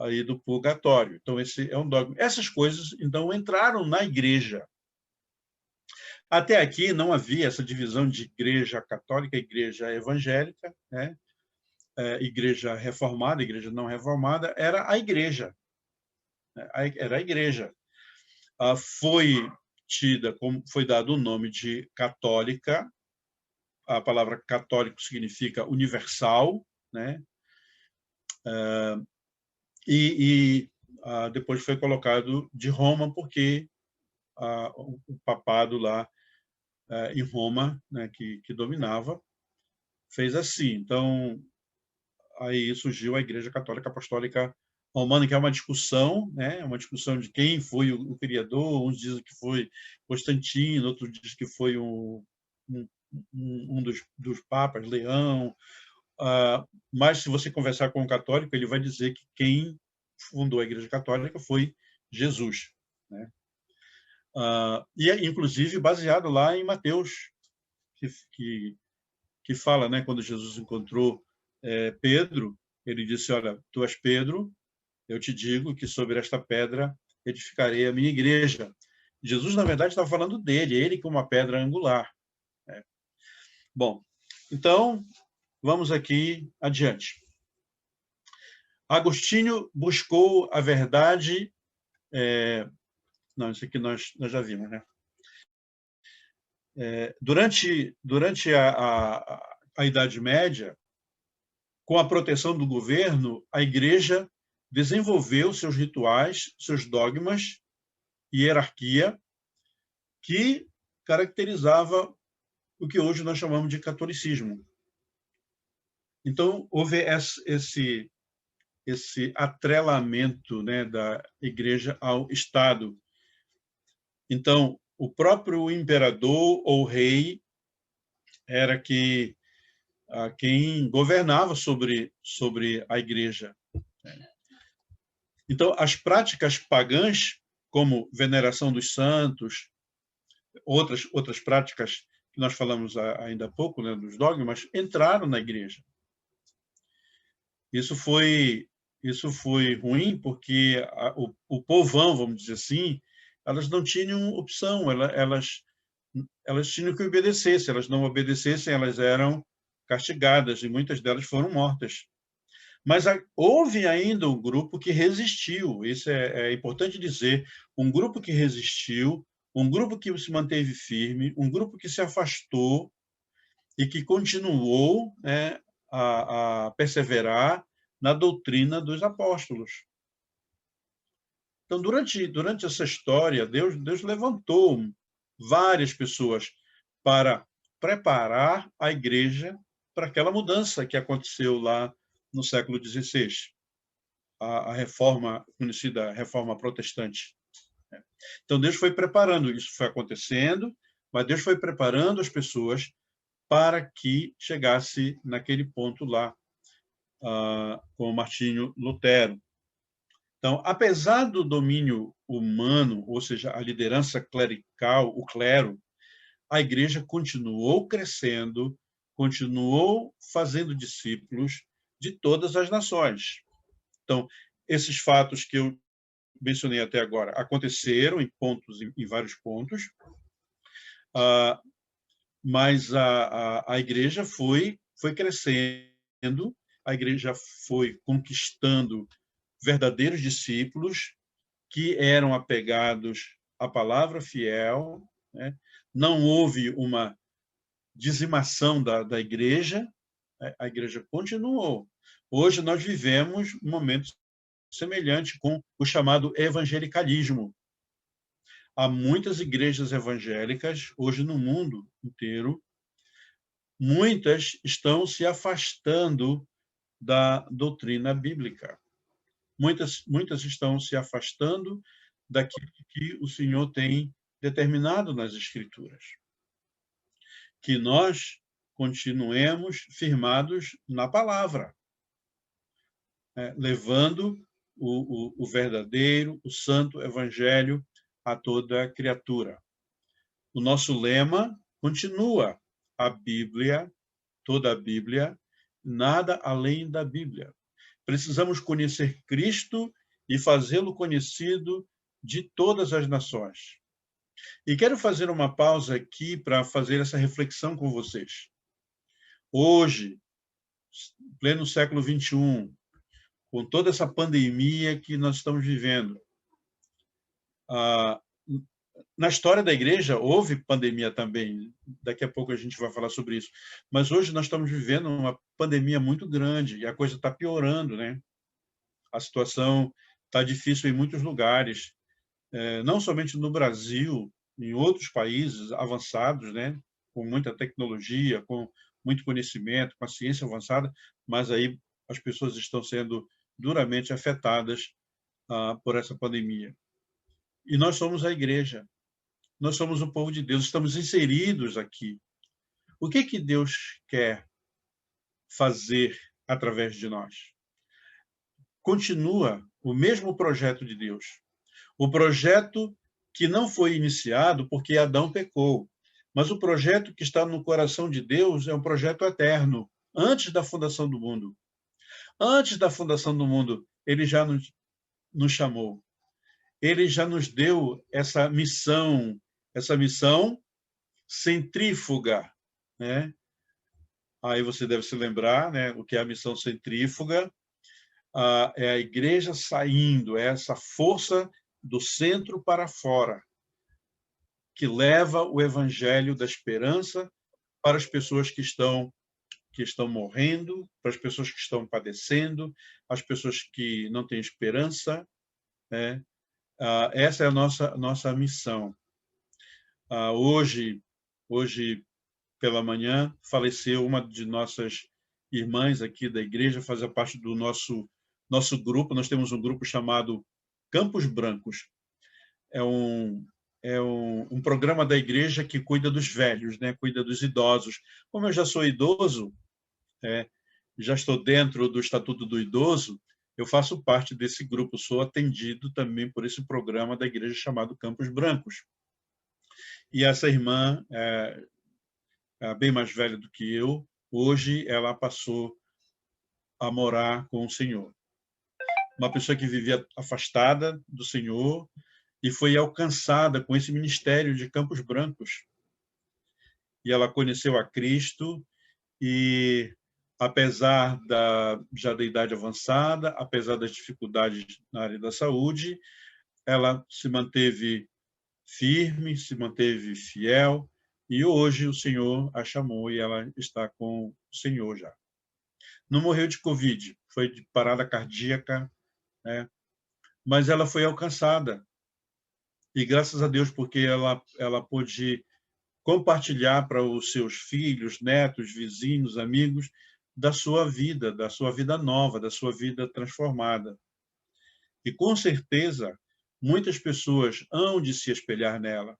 aí do purgatório. Então, esse é um dogma. Essas coisas, então, entraram na igreja. Até aqui não havia essa divisão de igreja católica e igreja evangélica, né? Igreja reformada, igreja não reformada, era a igreja. Era a igreja. Foi dado o nome de católica. A palavra católico significa universal, né? Depois foi colocado de Roma, porque o papado lá em Roma, né, que dominava, fez assim. Então, aí surgiu a Igreja Católica Apostólica Romana, que é uma discussão, né, uma discussão de quem foi o criador. Uns dizem que foi Constantino, outros dizem que foi um dos papas, Leão. Mas, se você conversar com um católico, ele vai dizer que quem fundou a Igreja Católica foi Jesus, né? E é, inclusive, baseado lá em Mateus, que fala, né, quando Jesus encontrou Pedro, ele disse: olha, tu és Pedro, eu te digo que sobre esta pedra edificarei a minha igreja. Jesus, na verdade, estava falando dele, ele como uma pedra angular, né? Bom, então, vamos aqui adiante. Agostinho buscou a verdade... Não, isso aqui nós já vimos, né? Durante a Idade Média, com a proteção do governo, a Igreja desenvolveu seus rituais, seus dogmas e hierarquia, que caracterizava o que hoje nós chamamos de catolicismo. Então, houve esse atrelamento, né, da Igreja ao Estado. Então, o próprio imperador ou rei era quem governava sobre a Igreja. Então, as práticas pagãs, como veneração dos santos, outras práticas que nós falamos ainda há pouco, né, dos dogmas, entraram na Igreja. Isso foi ruim, porque o povão, vamos dizer assim, elas não tinham opção, elas tinham que obedecer. Se elas não obedecessem, elas eram castigadas, e muitas delas foram mortas. Mas houve ainda um grupo que resistiu, isso é importante dizer, um grupo que resistiu, um grupo que se manteve firme, um grupo que se afastou e que continuou, né, a perseverar na doutrina dos apóstolos. Então, durante essa história, Deus levantou várias pessoas para preparar a igreja para aquela mudança que aconteceu lá no século XVI, a reforma, conhecida reforma protestante. Então, Deus foi preparando, isso foi acontecendo, mas Deus foi preparando as pessoas para que chegasse naquele ponto lá, com Martinho Lutero. Então, apesar do domínio humano, ou seja, a liderança clerical, o clero, a igreja continuou crescendo, continuou fazendo discípulos de todas as nações. Então, esses fatos que eu mencionei até agora aconteceram em vários pontos, mas a igreja foi crescendo, a igreja foi conquistando verdadeiros discípulos que eram apegados à palavra fiel, né? Não houve uma dizimação da igreja, a igreja continuou. Hoje nós vivemos um momento semelhante com o chamado evangelicalismo. Há muitas igrejas evangélicas hoje no mundo inteiro, muitas estão se afastando da doutrina bíblica. Muitas estão se afastando daquilo que o Senhor tem determinado nas Escrituras. Que nós continuemos firmados na palavra, levando o verdadeiro, o santo evangelho a toda criatura. O nosso lema continua: a Bíblia, toda a Bíblia, nada além da Bíblia. Precisamos conhecer Cristo e fazê-lo conhecido de todas as nações. E quero fazer uma pausa aqui para fazer essa reflexão com vocês. Hoje, pleno século XXI, com toda essa pandemia que nós estamos vivendo, na história da igreja houve pandemia também, daqui a pouco a gente vai falar sobre isso, mas hoje nós estamos vivendo uma pandemia muito grande e a coisa está piorando, né? A situação está difícil em muitos lugares, não somente no Brasil, em outros países avançados, né? Com muita tecnologia, com muito conhecimento, com a ciência avançada, mas aí as pessoas estão sendo duramente afetadas por essa pandemia. E nós somos a igreja, nós somos o povo de Deus, estamos inseridos aqui. O que Deus quer fazer através de nós? Continua o mesmo projeto de Deus. O projeto que não foi iniciado porque Adão pecou, mas o projeto que está no coração de Deus é um projeto eterno, antes da fundação do mundo. Antes da fundação do mundo, ele já nos chamou. Ele já nos deu essa missão centrífuga, né? Aí você deve se lembrar, né, o que é a missão centrífuga. É a igreja saindo, é essa força do centro para fora, que leva o evangelho da esperança para as pessoas que estão morrendo, para as pessoas que estão padecendo, as pessoas que não têm esperança, né? Essa é a nossa missão. Hoje pela manhã, faleceu uma de nossas irmãs aqui da igreja, fazia parte do nosso grupo. Nós temos um grupo chamado Campos Brancos. É um programa da igreja que cuida dos velhos, né? Cuida dos idosos. Como eu já sou idoso, já estou dentro do Estatuto do Idoso, eu faço parte desse grupo, sou atendido também por esse programa da igreja chamado Campos Brancos. E essa irmã, bem mais velha do que eu, hoje ela passou a morar com o Senhor. Uma pessoa que vivia afastada do Senhor e foi alcançada com esse ministério de Campos Brancos. E ela conheceu a Cristo e, apesar já da idade avançada, apesar das dificuldades na área da saúde, ela se manteve firme, se manteve fiel, e hoje o Senhor a chamou e ela está com o Senhor já. Não morreu de Covid, foi de parada cardíaca, né? Mas ela foi alcançada. E graças a Deus, porque ela pôde compartilhar para os seus filhos, netos, vizinhos, amigos, da sua vida nova, da sua vida transformada. E com certeza, muitas pessoas hão de se espelhar nela.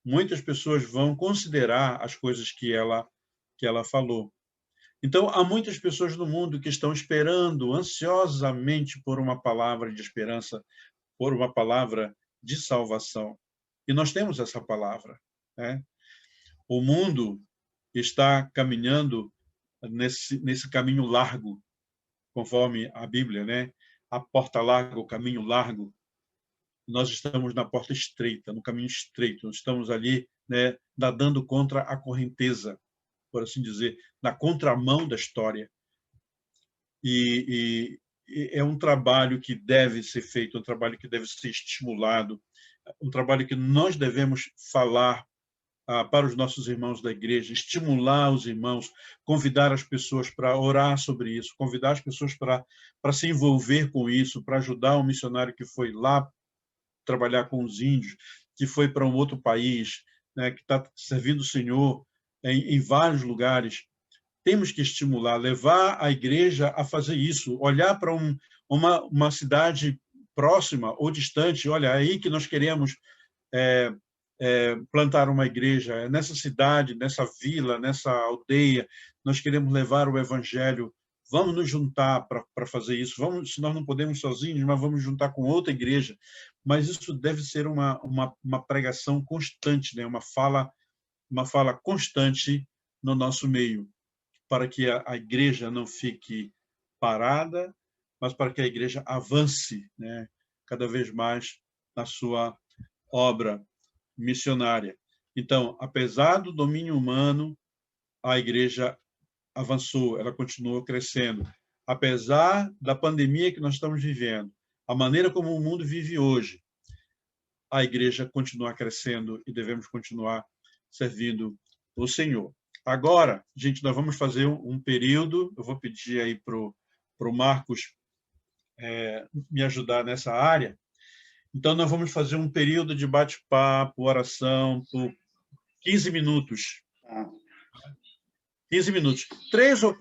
Muitas pessoas vão considerar as coisas que ela falou. Então, há muitas pessoas no mundo que estão esperando ansiosamente por uma palavra de esperança, por uma palavra de salvação. E nós temos essa palavra, né? O mundo está caminhando nesse caminho largo, conforme a Bíblia, né? A porta larga, o caminho largo. Nós estamos na porta estreita, no caminho estreito. Nós estamos ali, né, nadando contra a correnteza, por assim dizer, na contramão da história. E é um trabalho que deve ser feito, um trabalho que deve ser estimulado, um trabalho que nós devemos falar para os nossos irmãos da igreja, estimular os irmãos, convidar as pessoas para orar sobre isso, convidar as pessoas para se envolver com isso, para ajudar um missionário que foi lá trabalhar com os índios, que foi para um outro país, né, que está servindo o Senhor em vários lugares. temos que estimular, levar a igreja a fazer isso, olhar para uma cidade próxima ou distante, olha, é aí que nós queremos plantar uma igreja, é nessa cidade, nessa vila, nessa aldeia, nós queremos levar o evangelho, vamos nos juntar para fazer isso, vamos, se nós não podemos sozinhos, mas vamos juntar com outra igreja, mas isso deve ser uma pregação constante, né? Uma fala constante no nosso meio, para que a igreja não fique parada, mas para que a igreja avance, né, cada vez mais na sua obra missionária. Então, apesar do domínio humano, a igreja avançou, ela continuou crescendo. Apesar da pandemia que nós estamos vivendo, a maneira como o mundo vive hoje, a igreja continua crescendo e devemos continuar servindo o Senhor. Agora, gente, nós vamos fazer um período, eu vou pedir aí para o Marcos me ajudar nessa área. Então, nós vamos fazer um período de bate-papo, oração, por 15 minutos. 15 minutos. Três ou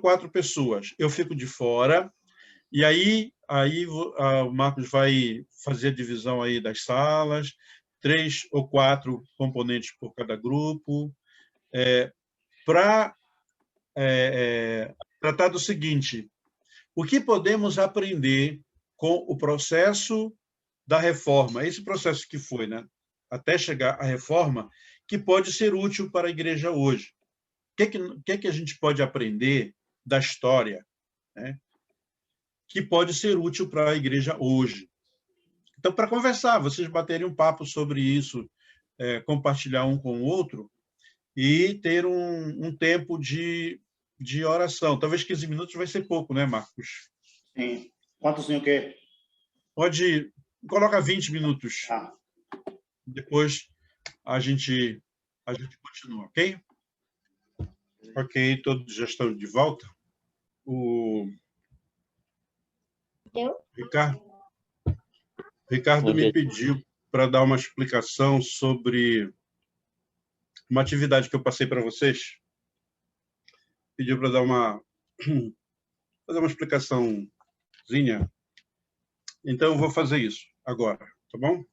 quatro pessoas. Eu fico de fora, e aí o Marcos vai fazer a divisão aí das salas, 3 ou 4 componentes por cada grupo, para tratar do seguinte: o que podemos aprender com o processo da reforma, esse processo que foi, né, até chegar à reforma, que pode ser útil para a igreja hoje. O que a gente pode aprender da história, né, que pode ser útil para a igreja hoje? Então, para conversar, vocês baterem um papo sobre isso, compartilhar um com o outro e ter um tempo de oração. Talvez 15 minutos vai ser pouco, né, Marcos? Sim. Quanto o senhor quer? Coloca 20 minutos. Ah. Depois a gente continua, ok? Ok, todos já estão de volta. O Ricardo me pediu para dar uma explicação sobre uma atividade que eu passei para vocês. Pediu para fazer uma explicaçãozinha. Então, eu vou fazer isso agora, tá bom?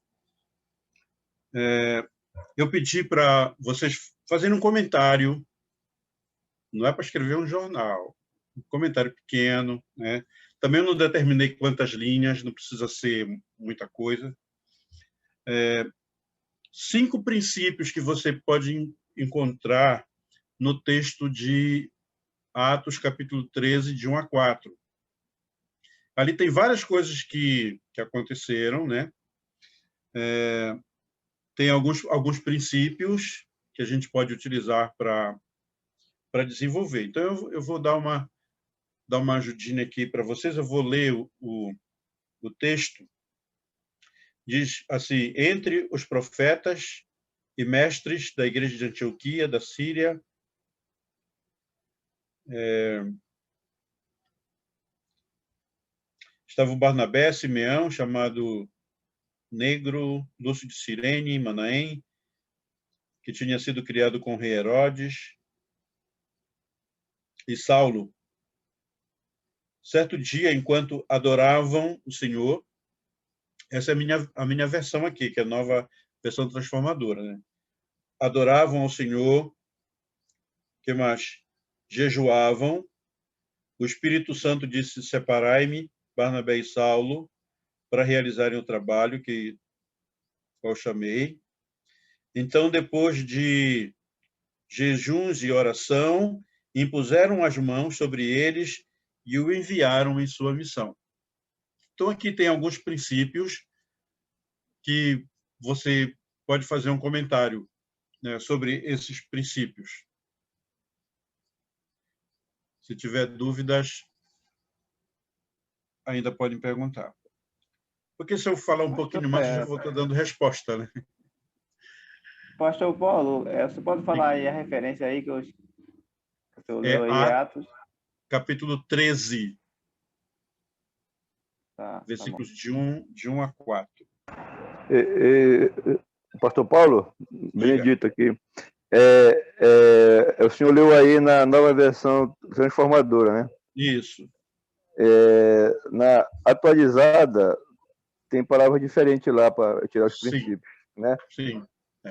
Eu pedi para vocês fazerem um comentário, não é para escrever um jornal, um comentário pequeno, né? Também eu não determinei quantas linhas, não precisa ser muita coisa. 5 princípios que você pode encontrar no texto de Atos, capítulo 13, de 1 a 4. Ali tem várias coisas que aconteceram, né? Tem alguns princípios que a gente pode utilizar para desenvolver. Então, eu vou dar uma ajudinha aqui para vocês. Eu vou ler o texto. Diz assim: entre os profetas e mestres da igreja de Antioquia, da Síria, estava o Barnabé, Simeão, chamado Negro, Lúcio de Cirene, Manaém, que tinha sido criado com o rei Herodes, e Saulo. Certo dia, enquanto adoravam o Senhor, essa é a minha versão aqui, que é a nova versão transformadora, né? Adoravam ao Senhor, que mais? Jejuavam. O Espírito Santo disse: separai-me, Barnabé e Saulo, para realizarem o trabalho que eu chamei. Então, depois de jejuns e oração, impuseram as mãos sobre eles e o enviaram em sua missão. Então, aqui tem alguns princípios que você pode fazer um comentário, né, sobre esses princípios. Se tiver dúvidas, ainda podem perguntar. Porque se eu falar um pouquinho mais, eu já vou estar dando resposta, né? Pastor Paulo, você pode falar aí a referência aí que eu leu aí, Atos? Capítulo 13, versículos de 1 a 4. Pastor Paulo, Benedito aqui. O senhor leu aí na nova versão transformadora, né? Isso. Na atualizada, tem palavras diferentes lá para tirar os Sim, princípios, né? sim.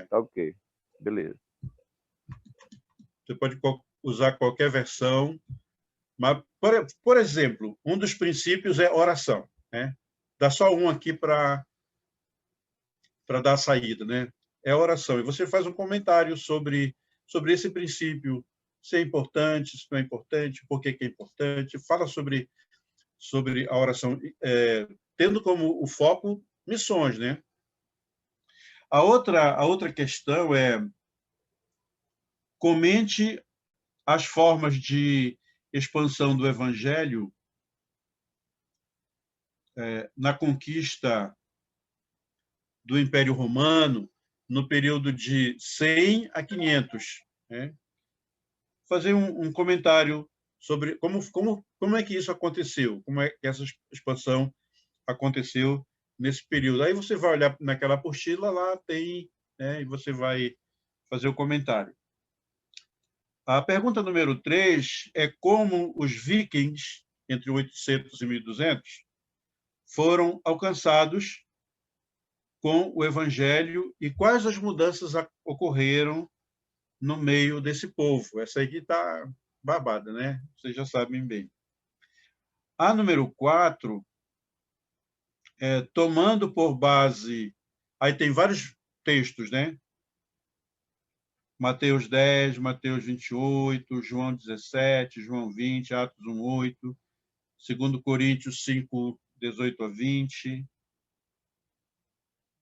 Tá ok, beleza. Você pode usar qualquer versão, mas, por exemplo, um dos princípios é oração, né? Dá só um aqui para dar a saída, né? É a oração. E você faz um comentário sobre esse princípio, se é importante, se não é importante, por que é importante. Fala sobre a oração, tendo como o foco missões, né? A outra questão é comente as formas de expansão do evangelho na conquista do Império Romano, no período de 100 a 500. Né? Fazer um comentário sobre como é que isso aconteceu, como é que essa expansão aconteceu nesse período. Aí você vai olhar naquela apostila, lá tem, né, e você vai fazer o comentário. A pergunta número 3 é como os vikings, entre 800 e 1200, foram alcançados com o evangelho e quais as mudanças ocorreram no meio desse povo. Essa aqui está babada, né? Vocês já sabem bem. A número 4, tomando por base... Aí tem vários textos, né? Mateus 10, Mateus 28, João 17, João 20, Atos 1, 8, 2 Coríntios 5, 18 a 20.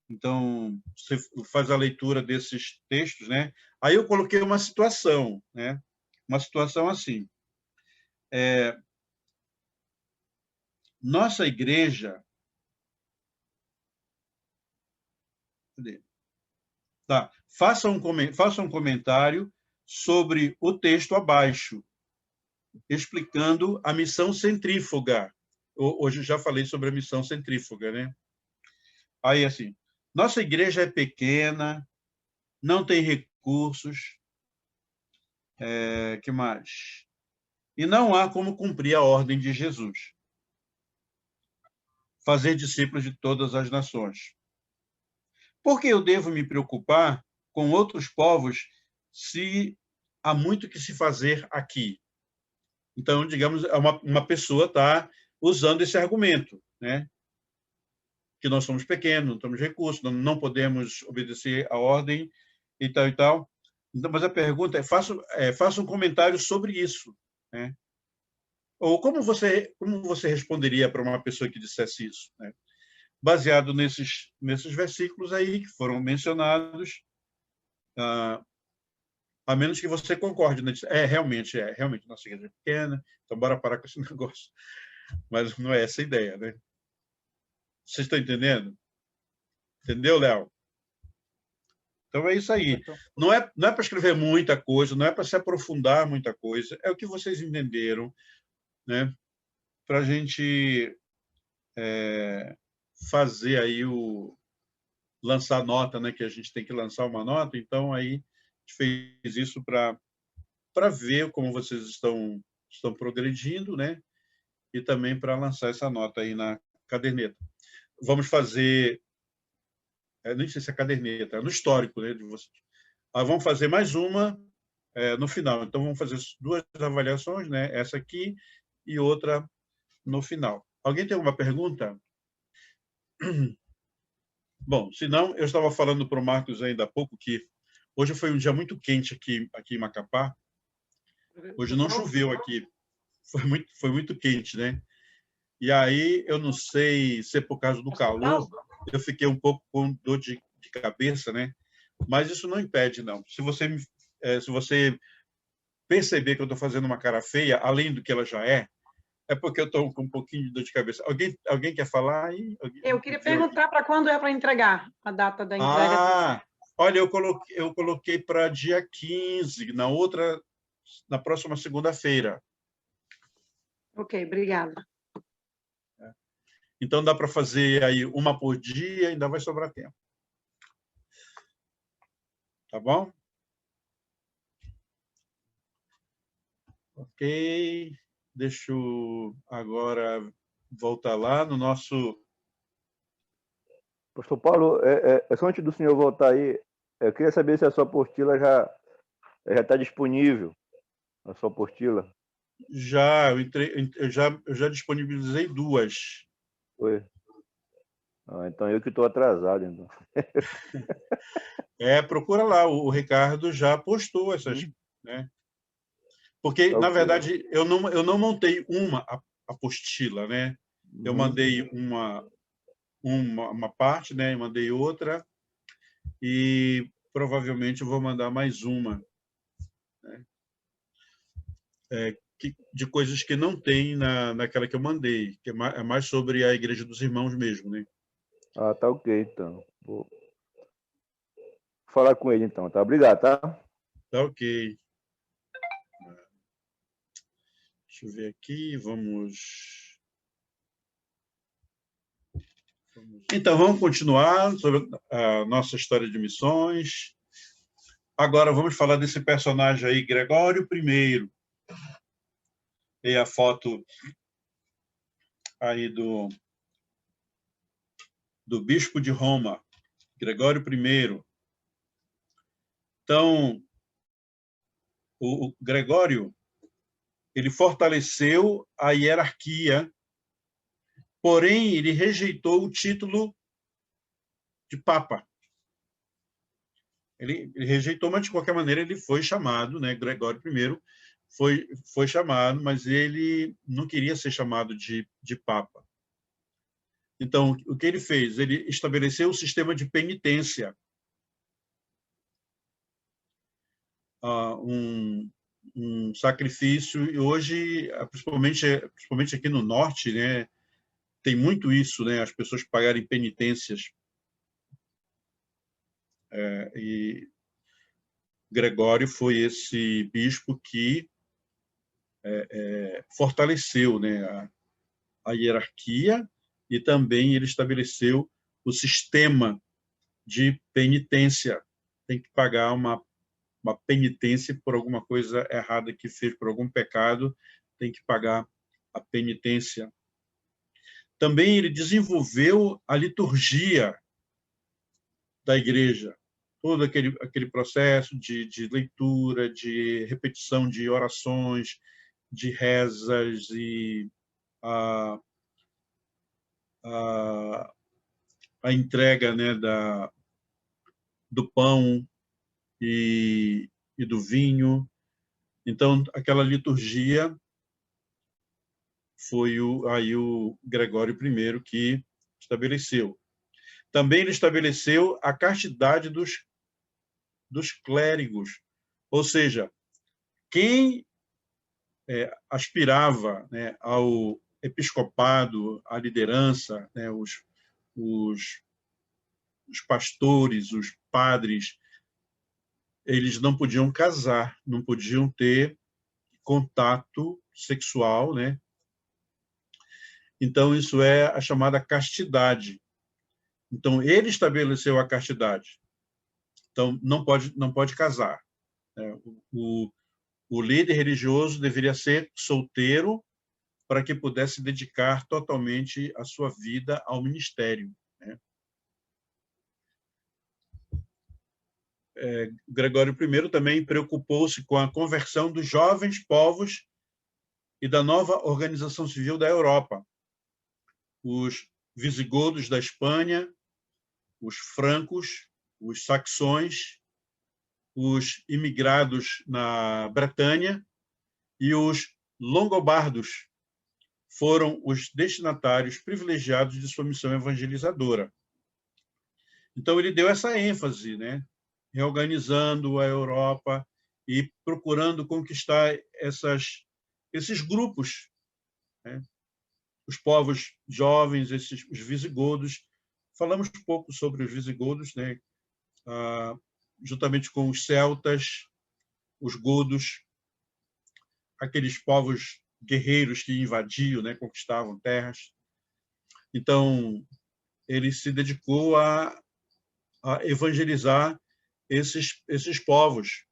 Então, você faz a leitura desses textos, né? Aí eu coloquei uma situação, né? Uma situação assim. Nossa igreja... Cadê? Tá. Faça um comentário sobre o texto abaixo, explicando a missão centrífuga. Hoje eu já falei sobre a missão centrífuga, né? Aí, assim, nossa igreja é pequena, não tem recursos, que mais? E não há como cumprir a ordem de Jesus. Fazer discípulos de todas as nações. Por que eu devo me preocupar com outros povos se há muito que se fazer aqui? Então, digamos, uma pessoa está usando esse argumento, né? Que nós somos pequenos, não temos recursos, não podemos obedecer a ordem e tal e tal. Então, mas a pergunta é, faça um comentário sobre isso, né? Ou como você responderia para uma pessoa que dissesse isso, né? Baseado nesses versículos aí que foram mencionados, a menos que você concorde, né? Realmente, nossa igreja é pequena, então bora parar com esse negócio. Mas não é essa a ideia, né? Vocês estão entendendo? Entendeu, Léo? Então é isso aí. Não é para escrever muita coisa, não é para se aprofundar muita coisa, é o que vocês entenderam, né? Para a gente fazer aí lançar nota, né? Que a gente tem que lançar uma nota, então aí a gente fez isso para ver como vocês estão progredindo, né? E também para lançar essa nota aí na caderneta. Vamos fazer, nem sei se é caderneta, é no histórico, né, de vocês. Vamos fazer mais uma no final. Então, vamos fazer 2 avaliações, né? Essa aqui e outra no final. Alguém tem alguma pergunta? Bom, se não, eu estava falando para o Marcos ainda há pouco que hoje foi um dia muito quente aqui em Macapá. Hoje não choveu aqui. Foi muito quente, né? E aí, eu não sei se é por causa do calor, eu fiquei um pouco com dor de cabeça, né? Mas isso não impede, não. Se você perceber que eu estou fazendo uma cara feia, além do que ela já é porque eu estou com um pouquinho de dor de cabeça. Alguém quer falar aí? Eu queria perguntar para quando é para entregar, a data da entrega. Olha, eu coloquei para dia 15, na próxima segunda-feira. Ok, obrigada. Então, dá para fazer aí uma por dia, ainda vai sobrar tempo. Tá bom? Ok. Deixa eu agora voltar lá no nosso... Pastor Paulo, só antes do senhor voltar aí, eu queria saber se a sua apostila já está disponível, a sua apostila. Já, eu já disponibilizei 2. Foi? Então eu que estou atrasado, então. Procura lá, o Ricardo já postou essas, né? Porque, na Ok. verdade, eu não montei uma apostila, né? Eu mandei uma parte, né? Eu mandei outra e provavelmente eu vou mandar mais uma, né? De coisas que não tem naquela que eu mandei, que é mais sobre a Igreja dos Irmãos mesmo, né? Ah, tá ok, então. Vou falar com ele, então, tá? Obrigado, tá? Tá ok. Deixa eu ver aqui, vamos... Então, vamos continuar sobre a nossa história de missões. Agora vamos falar desse personagem aí, Gregório I. E a foto aí do bispo de Roma, Gregório I. Então, o Gregório, ele fortaleceu a hierarquia, porém ele rejeitou o título de Papa. Ele rejeitou, mas de qualquer maneira ele foi chamado, né? Gregório I foi chamado, mas ele não queria ser chamado de Papa. Então, o que ele fez? Ele estabeleceu o sistema de penitência. Um sacrifício, e hoje, principalmente aqui no norte, né, tem muito isso, né, as pessoas pagarem penitências. E Gregório foi esse bispo que fortaleceu, né, a hierarquia, e também ele estabeleceu o sistema de penitência. Tem que pagar uma penitência por alguma coisa errada que fez, por algum pecado, tem que pagar a penitência. Também ele desenvolveu a liturgia da igreja, todo aquele processo de leitura, de repetição de orações, de rezas e a entrega, né, do pão e do vinho. Então, aquela liturgia foi o Gregório I que estabeleceu. Também ele estabeleceu a castidade dos clérigos, ou seja, quem aspirava, né, ao episcopado, à liderança, né, os pastores, os padres, eles não podiam casar, não podiam ter contato sexual, né? Então, isso é a chamada castidade. Então, ele estabeleceu a castidade. Então, não pode casar. O líder religioso deveria ser solteiro para que pudesse dedicar totalmente a sua vida ao ministério, né? Gregório I também preocupou-se com a conversão dos jovens povos e da nova organização civil da Europa. Os visigodos da Espanha, os francos, os saxões, os imigrados na Bretanha e os longobardos foram os destinatários privilegiados de sua missão evangelizadora. Então, ele deu essa ênfase, né? Reorganizando a Europa e procurando conquistar esses grupos, né? Os povos jovens, os visigodos. Falamos pouco sobre os visigodos, né? Juntamente com os celtas, os godos, aqueles povos guerreiros que invadiam, né? Conquistavam terras. Então, ele se dedicou a evangelizar esses povos.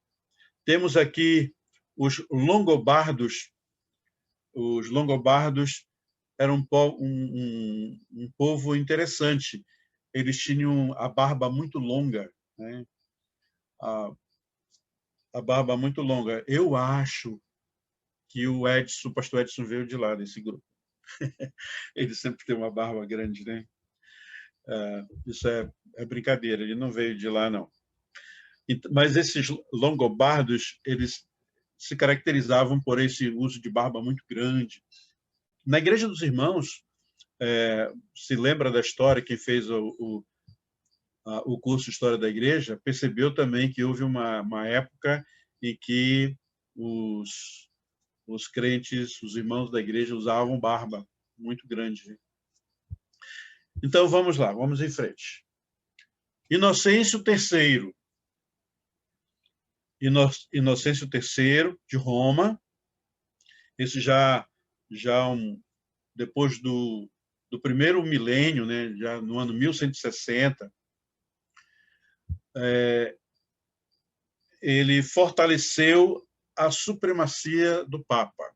Temos aqui Os longobardos eram um povo interessante. Eles tinham a barba muito longa, né? A barba muito longa. Eu acho que o pastor Edson veio de lá, desse grupo. Ele sempre tem uma barba grande, né? Isso é brincadeira, ele não veio de lá, não. Mas esses longobardos, eles se caracterizavam por esse uso de barba muito grande. Na Igreja dos Irmãos, se lembra da história, quem fez o curso de História da Igreja, percebeu também que houve uma época em que os crentes, os irmãos da igreja, usavam barba muito grande. Então, vamos lá, vamos em frente. Inocêncio III. Inocêncio III, de Roma. Esse depois do primeiro milênio, né, já no ano 1160, ele fortaleceu a supremacia do Papa.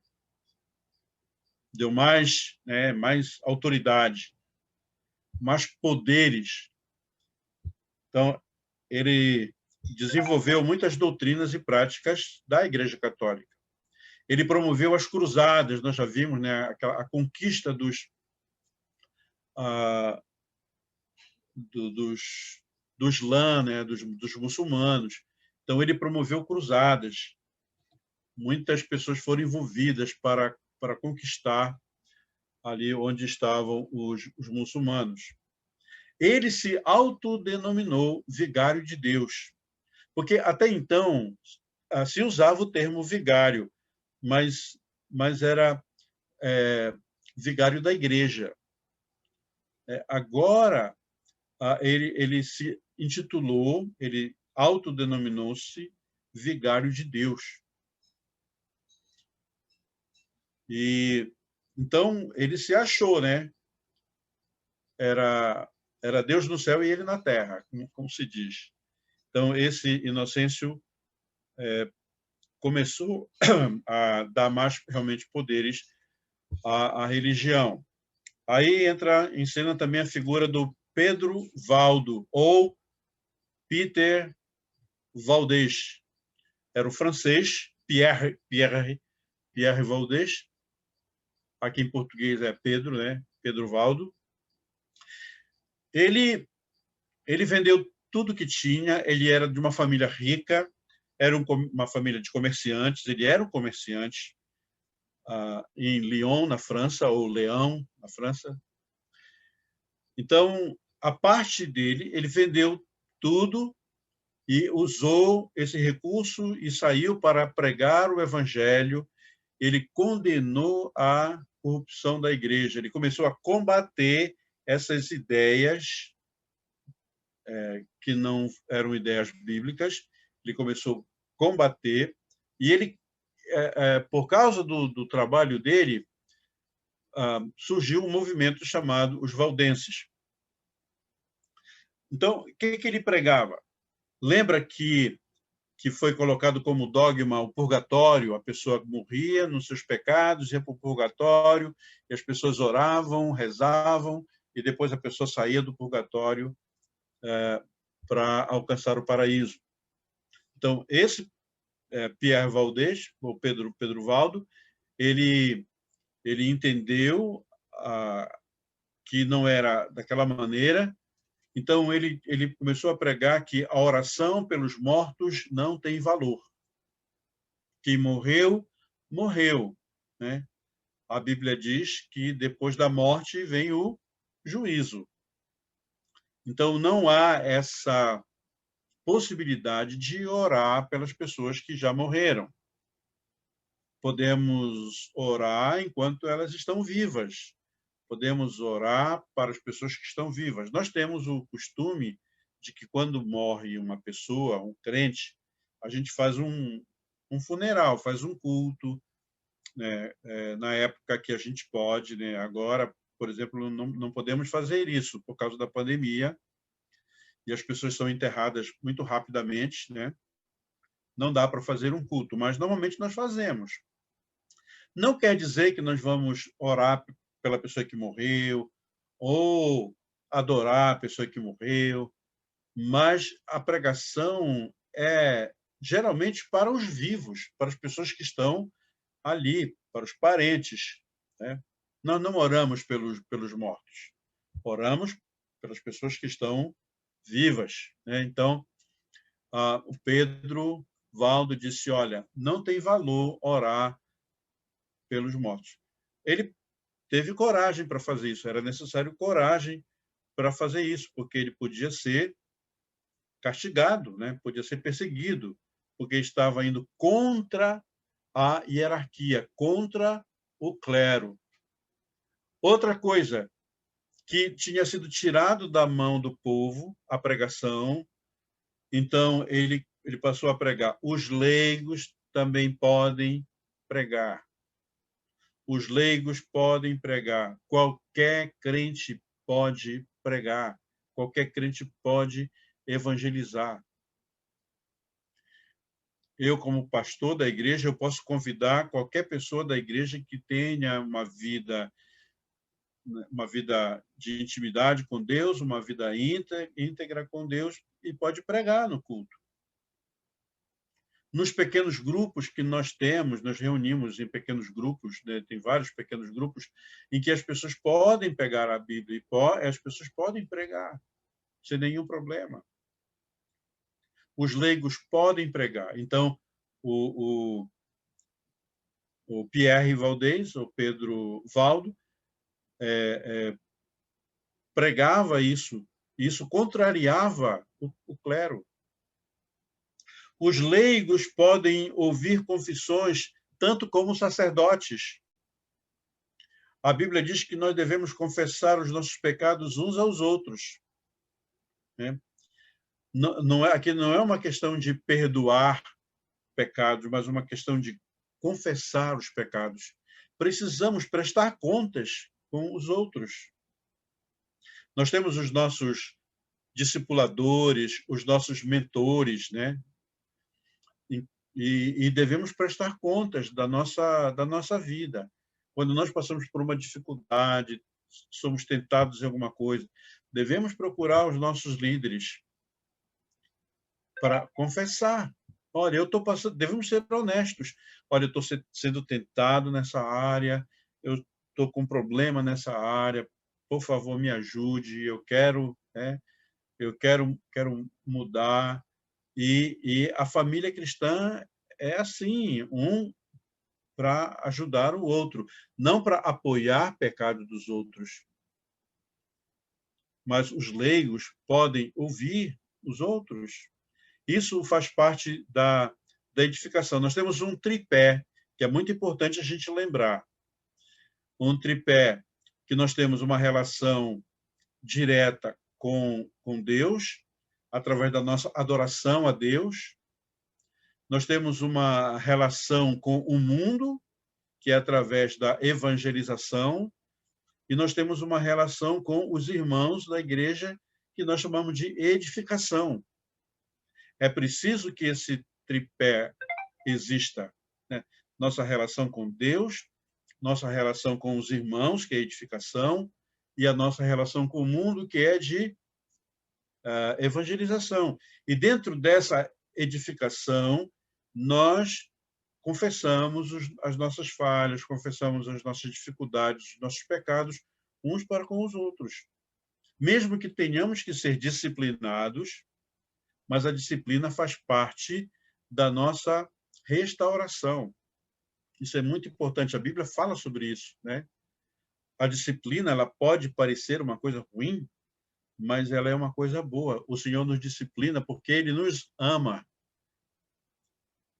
Deu mais autoridade, mais poderes. Então, ele desenvolveu muitas doutrinas e práticas da Igreja Católica. Ele promoveu as cruzadas, nós já vimos, né, a conquista dos Islã, né, dos muçulmanos. Então, ele promoveu cruzadas. Muitas pessoas foram envolvidas para conquistar ali onde estavam os muçulmanos. Ele se autodenominou vigário de Deus, porque até então se usava o termo vigário, mas era vigário da igreja. Agora, ele se intitulou, ele autodenominou-se vigário de Deus. E então ele se achou, né? Era Deus no céu e ele na terra, como se diz. Então esse Inocêncio começou a dar mais realmente poderes à religião. Aí entra em cena também a figura do Pedro Valdo, ou Peter Valdez. Era o francês, Pierre Valdez. Aqui em português é Pedro, né? Pedro Valdo. Ele vendeu tudo que tinha, ele era de uma família rica, era uma família de comerciantes, ele era um comerciante em Lyon, na França, ou Leão, na França. Então, a parte dele, ele vendeu tudo e usou esse recurso e saiu para pregar o evangelho. Ele condenou a corrupção da igreja, ele começou a combater essas ideias que não eram ideias bíblicas, ele começou a combater, e ele, por causa do trabalho dele, surgiu um movimento chamado os valdenses. Então, o que ele pregava? Lembra que foi colocado como dogma o purgatório, a pessoa morria nos seus pecados, ia para o purgatório, e as pessoas oravam, rezavam, e depois a pessoa saía do purgatório para alcançar o paraíso. Então, esse Pierre Valdez, ou Pedro Valdo, ele entendeu que não era daquela maneira. Então, ele começou a pregar que a oração pelos mortos não tem valor. Quem morreu, morreu, né? A Bíblia diz que depois da morte vem o juízo. Então, não há essa possibilidade de orar pelas pessoas que já morreram. Podemos orar enquanto elas estão vivas. Podemos orar para as pessoas que estão vivas. Nós temos o costume de que quando morre uma pessoa, um crente, a gente faz um funeral, faz um culto, né? Na época que a gente pode, né? Agora, por exemplo, não podemos fazer isso por causa da pandemia, e as pessoas são enterradas muito rapidamente, né? não dá para fazer um culto, mas normalmente nós fazemos. Não quer dizer que nós vamos orar pela pessoa que morreu ou adorar a pessoa que morreu, mas a pregação é geralmente para os vivos, para as pessoas que estão ali, para os parentes, né? Nós não oramos pelos mortos, oramos pelas pessoas que estão vivas, né? Então, o Pedro Valdo disse, olha, não tem valor orar pelos mortos. Ele teve coragem para fazer isso, era necessário coragem para fazer isso, porque ele podia ser castigado, né? Podia ser perseguido, porque estava indo contra a hierarquia, contra o clero. Outra coisa, que tinha sido tirado da mão do povo a pregação, então ele passou a pregar. Os leigos também podem pregar. Os leigos podem pregar. Qualquer crente pode pregar. Qualquer crente pode evangelizar. Eu, como pastor da igreja, eu posso convidar qualquer pessoa da igreja que tenha uma vida de intimidade com Deus, uma vida íntegra com Deus, e pode pregar no culto. Nos pequenos grupos que nós temos, nós reunimos em pequenos grupos, né? Tem vários pequenos grupos em que as pessoas podem pegar a Bíblia e as pessoas podem pregar, sem nenhum problema. Os leigos podem pregar. Então, o Pierre Valdez, o Pedro Valdo, pregava isso contrariava o clero. Os leigos podem ouvir confissões, tanto como sacerdotes. A Bíblia diz que nós devemos confessar os nossos pecados uns aos outros, né? Aqui não é uma questão de perdoar pecados, mas uma questão de confessar os pecados. Precisamos prestar contas com os outros. Nós temos os nossos discipuladores, os nossos mentores, né? E devemos prestar contas da nossa vida. Quando nós passamos por uma dificuldade, somos tentados em alguma coisa, devemos procurar os nossos líderes para confessar. Olha, eu estou passando, devemos ser honestos. Olha, eu estou sendo tentado nessa área, eu estou com problema nessa área, por favor, me ajude, eu quero, né? Eu quero mudar. E a família cristã é assim, um para ajudar o outro, não para apoiar pecado dos outros. Mas os leigos podem ouvir os outros. Isso faz parte da edificação. Nós temos um tripé, que é muito importante a gente lembrar. Um tripé que nós temos uma relação direta com Deus, através da nossa adoração a Deus. Nós temos uma relação com o mundo, que é através da evangelização, e nós temos uma relação com os irmãos da igreja, que nós chamamos de edificação. É preciso que esse tripé exista, né? Nossa relação com Deus, nossa relação com os irmãos, que é edificação, e a nossa relação com o mundo, que é de evangelização. E dentro dessa edificação, nós confessamos as nossas falhas, confessamos as nossas dificuldades, os nossos pecados, uns para com os outros. Mesmo que tenhamos que ser disciplinados, mas a disciplina faz parte da nossa restauração. Isso é muito importante. A Bíblia fala sobre isso, né? A disciplina, ela pode parecer uma coisa ruim, mas ela é uma coisa boa. O Senhor nos disciplina porque Ele nos ama.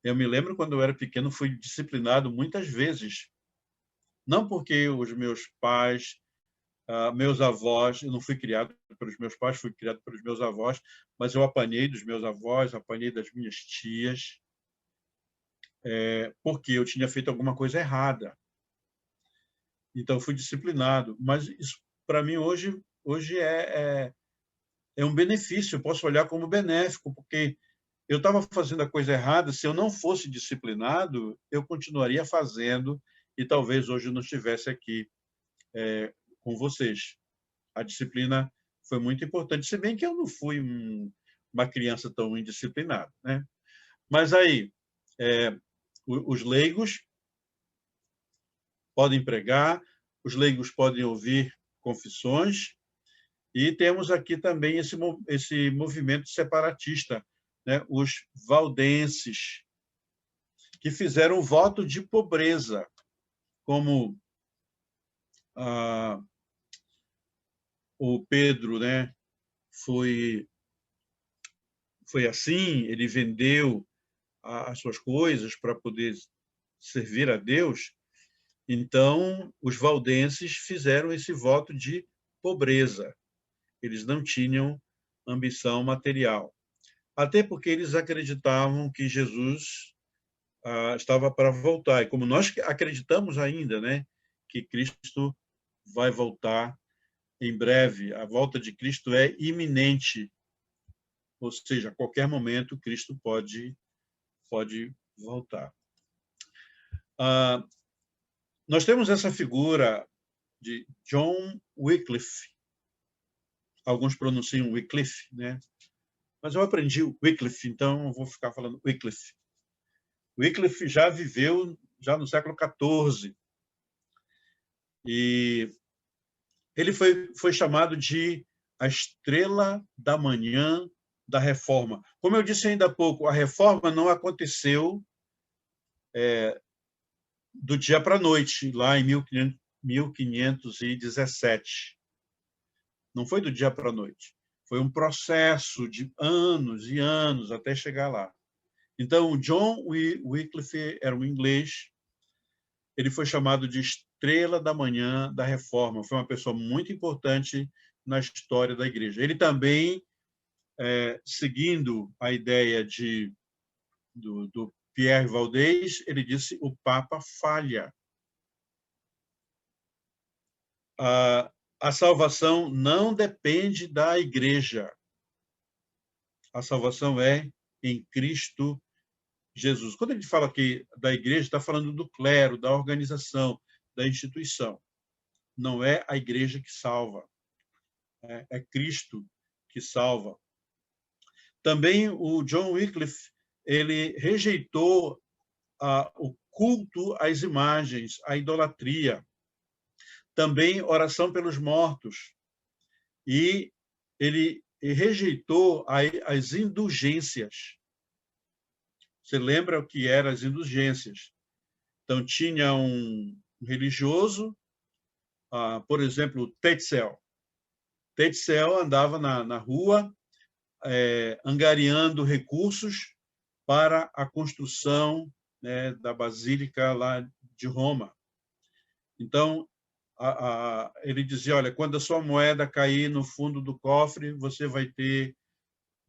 Eu me lembro quando eu era pequeno, fui disciplinado muitas vezes. Não porque os meus pais, meus avós, eu não fui criado pelos meus pais, fui criado pelos meus avós, mas eu apanhei dos meus avós, apanhei das minhas tias, porque eu tinha feito alguma coisa errada. Então, fui disciplinado. Mas isso, para mim, hoje é um benefício, eu posso olhar como benéfico, porque eu estava fazendo a coisa errada, se eu não fosse disciplinado, eu continuaria fazendo e talvez hoje eu não estivesse aqui com vocês. A disciplina foi muito importante, se bem que eu não fui uma criança tão indisciplinada, né? Mas aí, os leigos podem pregar, os leigos podem ouvir confissões, e temos aqui também esse movimento separatista, né? Os valdenses, que fizeram voto de pobreza, como o Pedro, né? Foi assim, ele vendeu as suas coisas para poder servir a Deus. Então, os valdenses fizeram esse voto de pobreza. Eles não tinham ambição material. Até porque eles acreditavam que Jesus estava para voltar. E como nós acreditamos ainda, né, que Cristo vai voltar em breve, a volta de Cristo é iminente. Ou seja, a qualquer momento Cristo pode voltar. Nós temos essa figura de John Wycliffe. Alguns pronunciam Wycliffe, né? Mas eu aprendi Wycliffe, então eu vou ficar falando Wycliffe. Wycliffe já viveu no século XIV. E ele foi chamado de a estrela da manhã da Reforma. Como eu disse ainda há pouco, a Reforma não aconteceu do dia para a noite, lá em 1517. Não foi do dia para a noite. Foi um processo de anos e anos até chegar lá. Então, John Wycliffe era um inglês. Ele foi chamado de estrela da manhã da Reforma. Foi uma pessoa muito importante na história da igreja. Ele também, seguindo a ideia do Pierre Valdez, ele disse: o Papa falha. A salvação não depende da igreja. A salvação é em Cristo Jesus. Quando a gente fala aqui da igreja, está falando do clero, da organização, da instituição. Não é a igreja que salva. É Cristo que salva. Também o John Wycliffe, ele rejeitou o culto às imagens, a idolatria. Também oração pelos mortos. E ele rejeitou as indulgências. Você lembra o que eram as indulgências? Então, tinha um religioso, por exemplo, Tetzel. Tetzel andava na rua angariando recursos para a construção, né, da Basílica lá de Roma. Então, ele dizia: olha, quando a sua moeda cair no fundo do cofre, você vai ter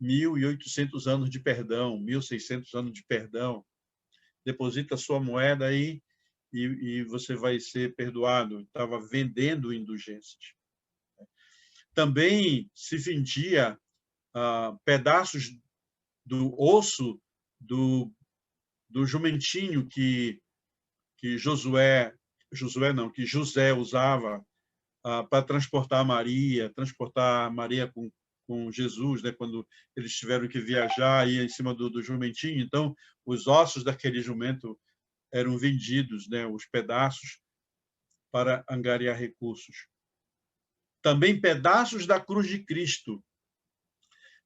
1.800 anos de perdão, 1.600 anos de perdão. Deposita a sua moeda aí e você vai ser perdoado. Estava vendendo indulgências. Também se vendia pedaços do osso do jumentinho que José usava para transportar Maria com Jesus, né, quando eles tiveram que viajar aí em cima do jumentinho. Então, os ossos daquele jumento eram vendidos, né, os pedaços, para angariar recursos. Também pedaços da cruz de Cristo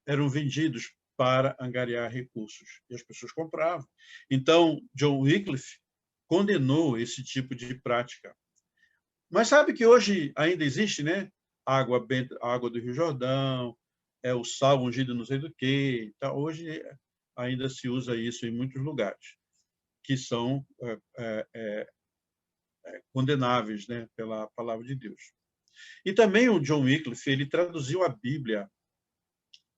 eram vendidos para angariar recursos. E as pessoas compravam. Então, John Wycliffe condenou esse tipo de prática. Mas sabe que hoje ainda existe, né? A água do Rio Jordão, o sal ungido não sei do quê. Então, hoje ainda se usa isso em muitos lugares, que são condenáveis, né, pela palavra de Deus. E também o John Wycliffe, ele traduziu a Bíblia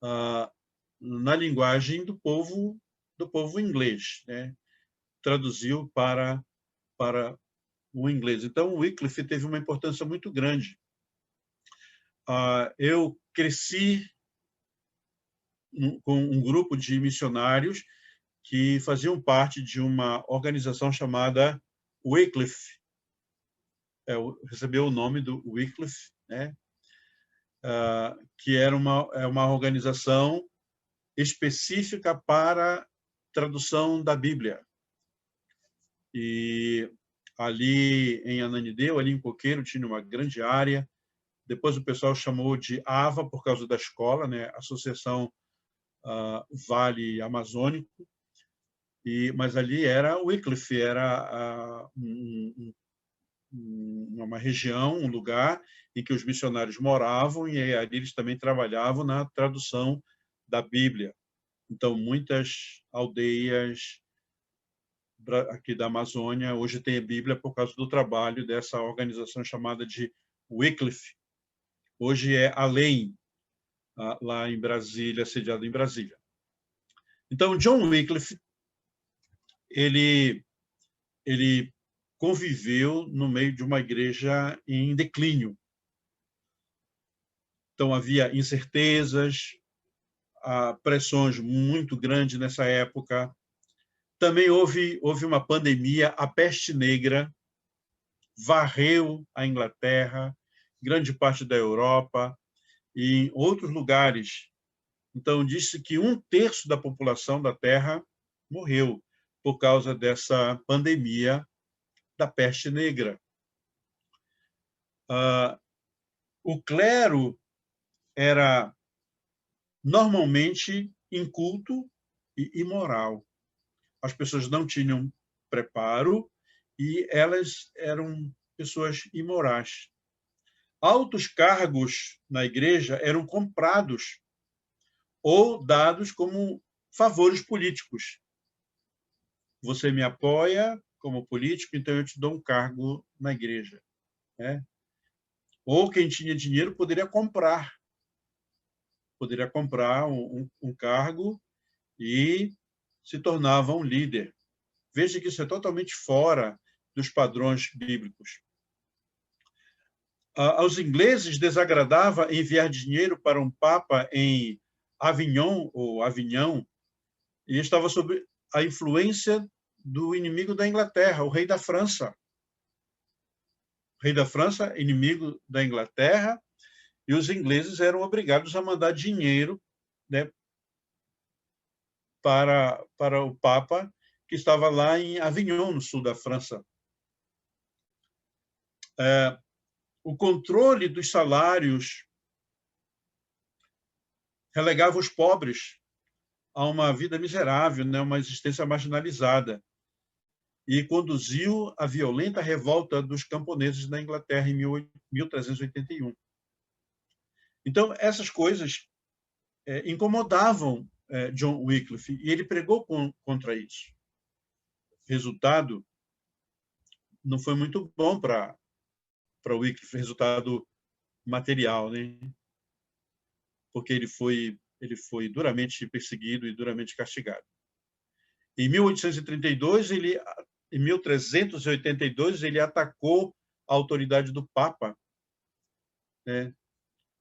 na linguagem do povo inglês, né? Traduziu para o inglês. Então, o Wycliffe teve uma importância muito grande. Eu cresci com um grupo de missionários que faziam parte de uma organização chamada Wycliffe. Recebeu o nome do Wycliffe, né? Que era uma organização específica para tradução da Bíblia. E ali em Ananindeua, ali em Coqueiro, tinha uma grande área. Depois o pessoal chamou de AVA por causa da escola, né? Associação Vale Amazônico. Mas ali era Wycliffe, era uma região, um lugar em que os missionários moravam e ali eles também trabalhavam na tradução da Bíblia. Então, muitas aldeias aqui da Amazônia hoje têm a Bíblia por causa do trabalho dessa organização chamada de Wycliffe. Hoje é Além, lá em Brasília, sediado em Brasília. Então, John Wycliffe, ele conviveu no meio de uma igreja em declínio. Então, havia incertezas, pressões muito grandes nessa época. Também houve uma pandemia, a peste negra varreu a Inglaterra, grande parte da Europa e em outros lugares. Então, disse que 1/3 da população da Terra morreu por causa dessa pandemia da peste negra. O clero era normalmente inculto e imoral. As pessoas não tinham preparo e elas eram pessoas imorais. Altos cargos na igreja eram comprados ou dados como favores políticos. Você me apoia como político, então eu te dou um cargo na igreja, né? Ou quem tinha dinheiro poderia comprar um cargo e se tornava um líder. Veja que isso é totalmente fora dos padrões bíblicos. Aos ingleses desagradava enviar dinheiro para um papa em Avignon, e estava sob a influência do inimigo da Inglaterra, o rei da França. O rei da França, inimigo da Inglaterra, e os ingleses eram obrigados a mandar dinheiro, né, para o Papa, que estava lá em Avignon, no sul da França. O controle dos salários relegava os pobres a uma vida miserável, né, uma existência marginalizada, e conduziu à violenta revolta dos camponeses na Inglaterra em 1381. Então, essas coisas incomodavam John Wycliffe, e ele pregou contra isso. Resultado, não foi muito bom para Wycliffe, resultado material, né? Porque ele foi duramente perseguido e duramente castigado. Em 1832, em 1382, ele atacou a autoridade do Papa, né,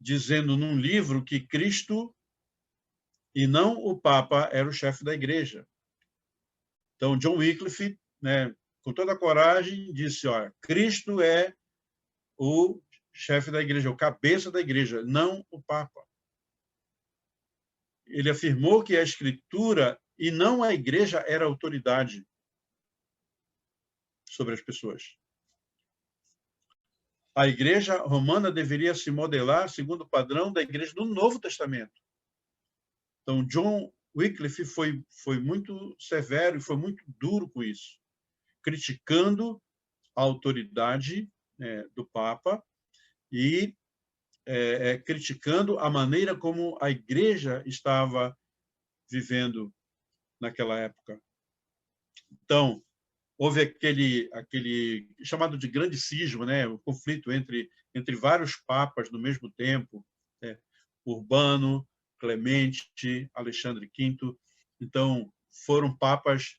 dizendo num livro que Cristo e não o Papa era o chefe da igreja. Então, John Wycliffe, né, com toda a coragem, disse: olha, Cristo é o chefe da igreja, o cabeça da igreja, não o Papa. Ele afirmou que a Escritura e não a igreja era a autoridade sobre as pessoas. A igreja romana deveria se modelar segundo o padrão da igreja do Novo Testamento. Então, John Wycliffe foi muito severo e foi muito duro com isso, criticando a autoridade do Papa e criticando a maneira como a igreja estava vivendo naquela época. Então, houve aquele chamado de grande cisma, né? O conflito entre vários papas no mesmo tempo, né? Urbano, Clemente, Alexandre V. Então, foram papas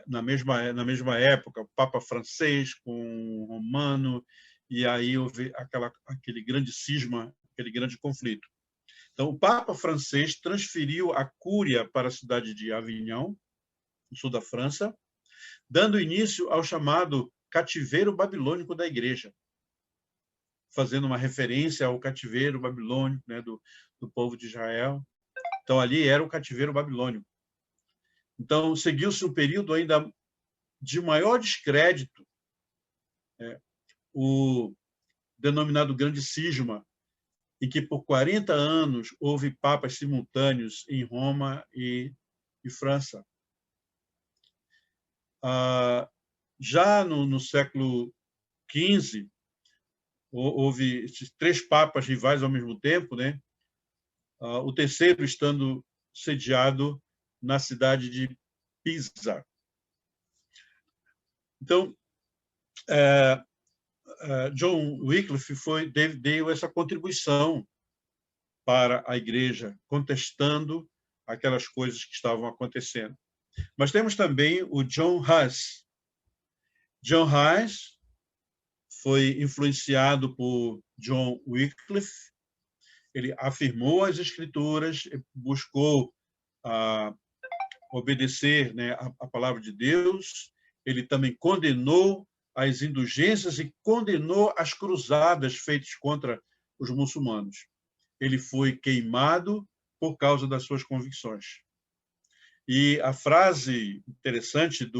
na mesma época, o Papa francês com o romano, e aí houve aquele grande cisma, aquele grande conflito. Então, o Papa francês transferiu a cúria para a cidade de Avignon, no sul da França, dando início ao chamado cativeiro babilônico da Igreja, fazendo uma referência ao cativeiro babilônico, né, do povo de Israel. Então, ali era o cativeiro babilônico. Então, seguiu-se um período ainda de maior descrédito, o denominado Grande Cisma, em que por 40 anos houve papas simultâneos em Roma e França. Já no século XV, houve esses 3 papas rivais ao mesmo tempo, né? O terceiro estando sediado na cidade de Pisa. Então, John Wycliffe deu essa contribuição para a Igreja, contestando aquelas coisas que estavam acontecendo. Mas temos também o John Huss. John Huss foi influenciado por John Wycliffe. Ele afirmou as Escrituras, buscou obedecer, né, a palavra de Deus. Ele também condenou as indulgências e condenou as cruzadas feitas contra os muçulmanos. Ele foi queimado por causa das suas convicções. E a frase interessante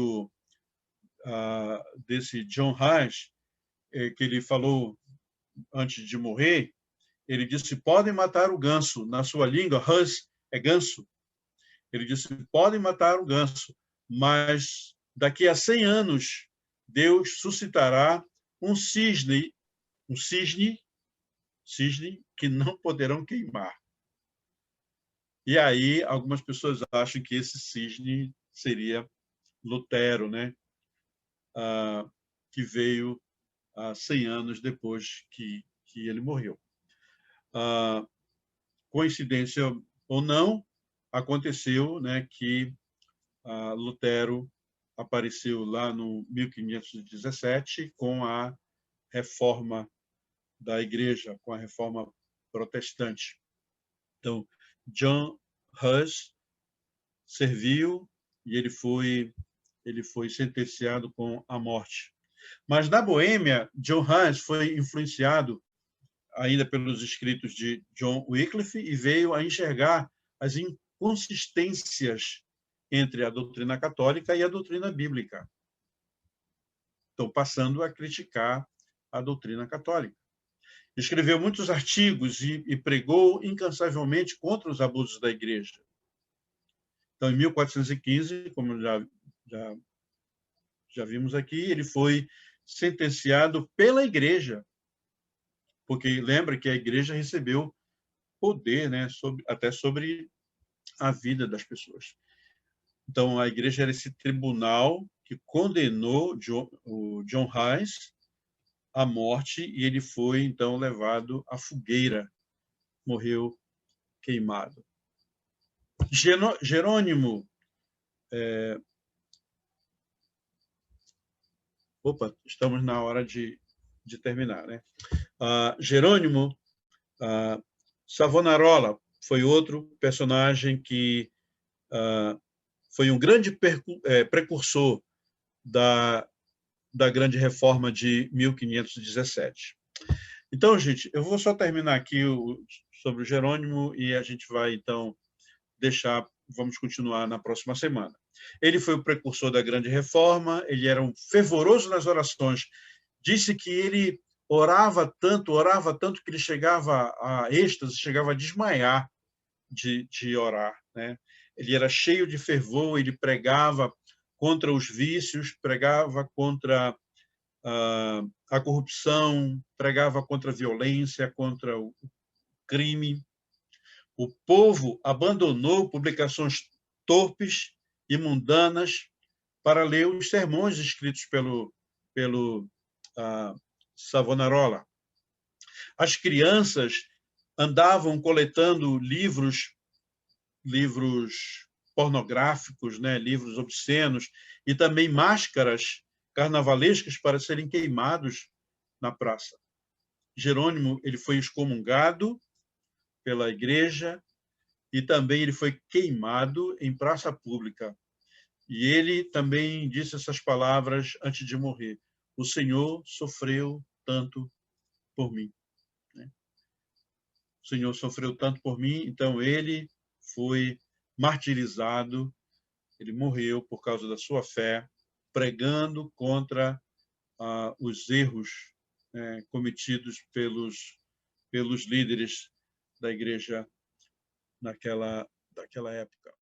desse John Huss, que ele falou antes de morrer, ele disse: podem matar o ganso. Na sua língua, Huss é ganso. Ele disse: podem matar o ganso, mas daqui a 100 anos Deus suscitará um cisne que não poderão queimar. E aí algumas pessoas acham que esse cisne seria Lutero, né? Que veio 100 anos depois que ele morreu. Coincidência ou não, aconteceu, né, que Lutero apareceu lá no 1517 com a reforma da Igreja, com a reforma protestante. Então, John Huss serviu e ele foi sentenciado com a morte. Mas na Boêmia, John Huss foi influenciado ainda pelos escritos de John Wycliffe e veio a enxergar as inconsistências entre a doutrina católica e a doutrina bíblica. Então, passando a criticar a doutrina católica. Escreveu muitos artigos e pregou incansavelmente contra os abusos da Igreja. Então, em 1415, como já vimos aqui, ele foi sentenciado pela Igreja, porque lembra que a Igreja recebeu poder, né, até sobre a vida das pessoas. Então, a Igreja era esse tribunal que condenou o John Huss à morte e ele foi, então, levado à fogueira. Morreu queimado. Jerônimo... estamos na hora de terminar, né? Jerônimo Savonarola foi outro personagem que foi um grande precursor da Grande Reforma de 1517. Então, gente, eu vou só terminar aqui sobre o Jerônimo e a gente vai, então, vamos continuar na próxima semana. Ele foi o precursor da Grande Reforma, ele era um fervoroso nas orações. Disse que ele orava tanto que ele chegava a êxtase, chegava a desmaiar de orar, né? Ele era cheio de fervor, ele pregava contra os vícios, pregava contra a corrupção, pregava contra a violência, contra o crime. O povo abandonou publicações torpes e mundanas para ler os sermões escritos pelo Savonarola. As crianças andavam coletando livros pornográficos, né, livros obscenos, e também máscaras carnavalescas para serem queimados na praça. Jerônimo ele foi excomungado pela igreja e também ele foi queimado em praça pública. E ele também disse essas palavras antes de morrer: o Senhor sofreu tanto por mim. O Senhor sofreu tanto por mim, então ele foi martirizado, ele morreu por causa da sua fé, pregando contra os erros cometidos pelos líderes da igreja daquela época.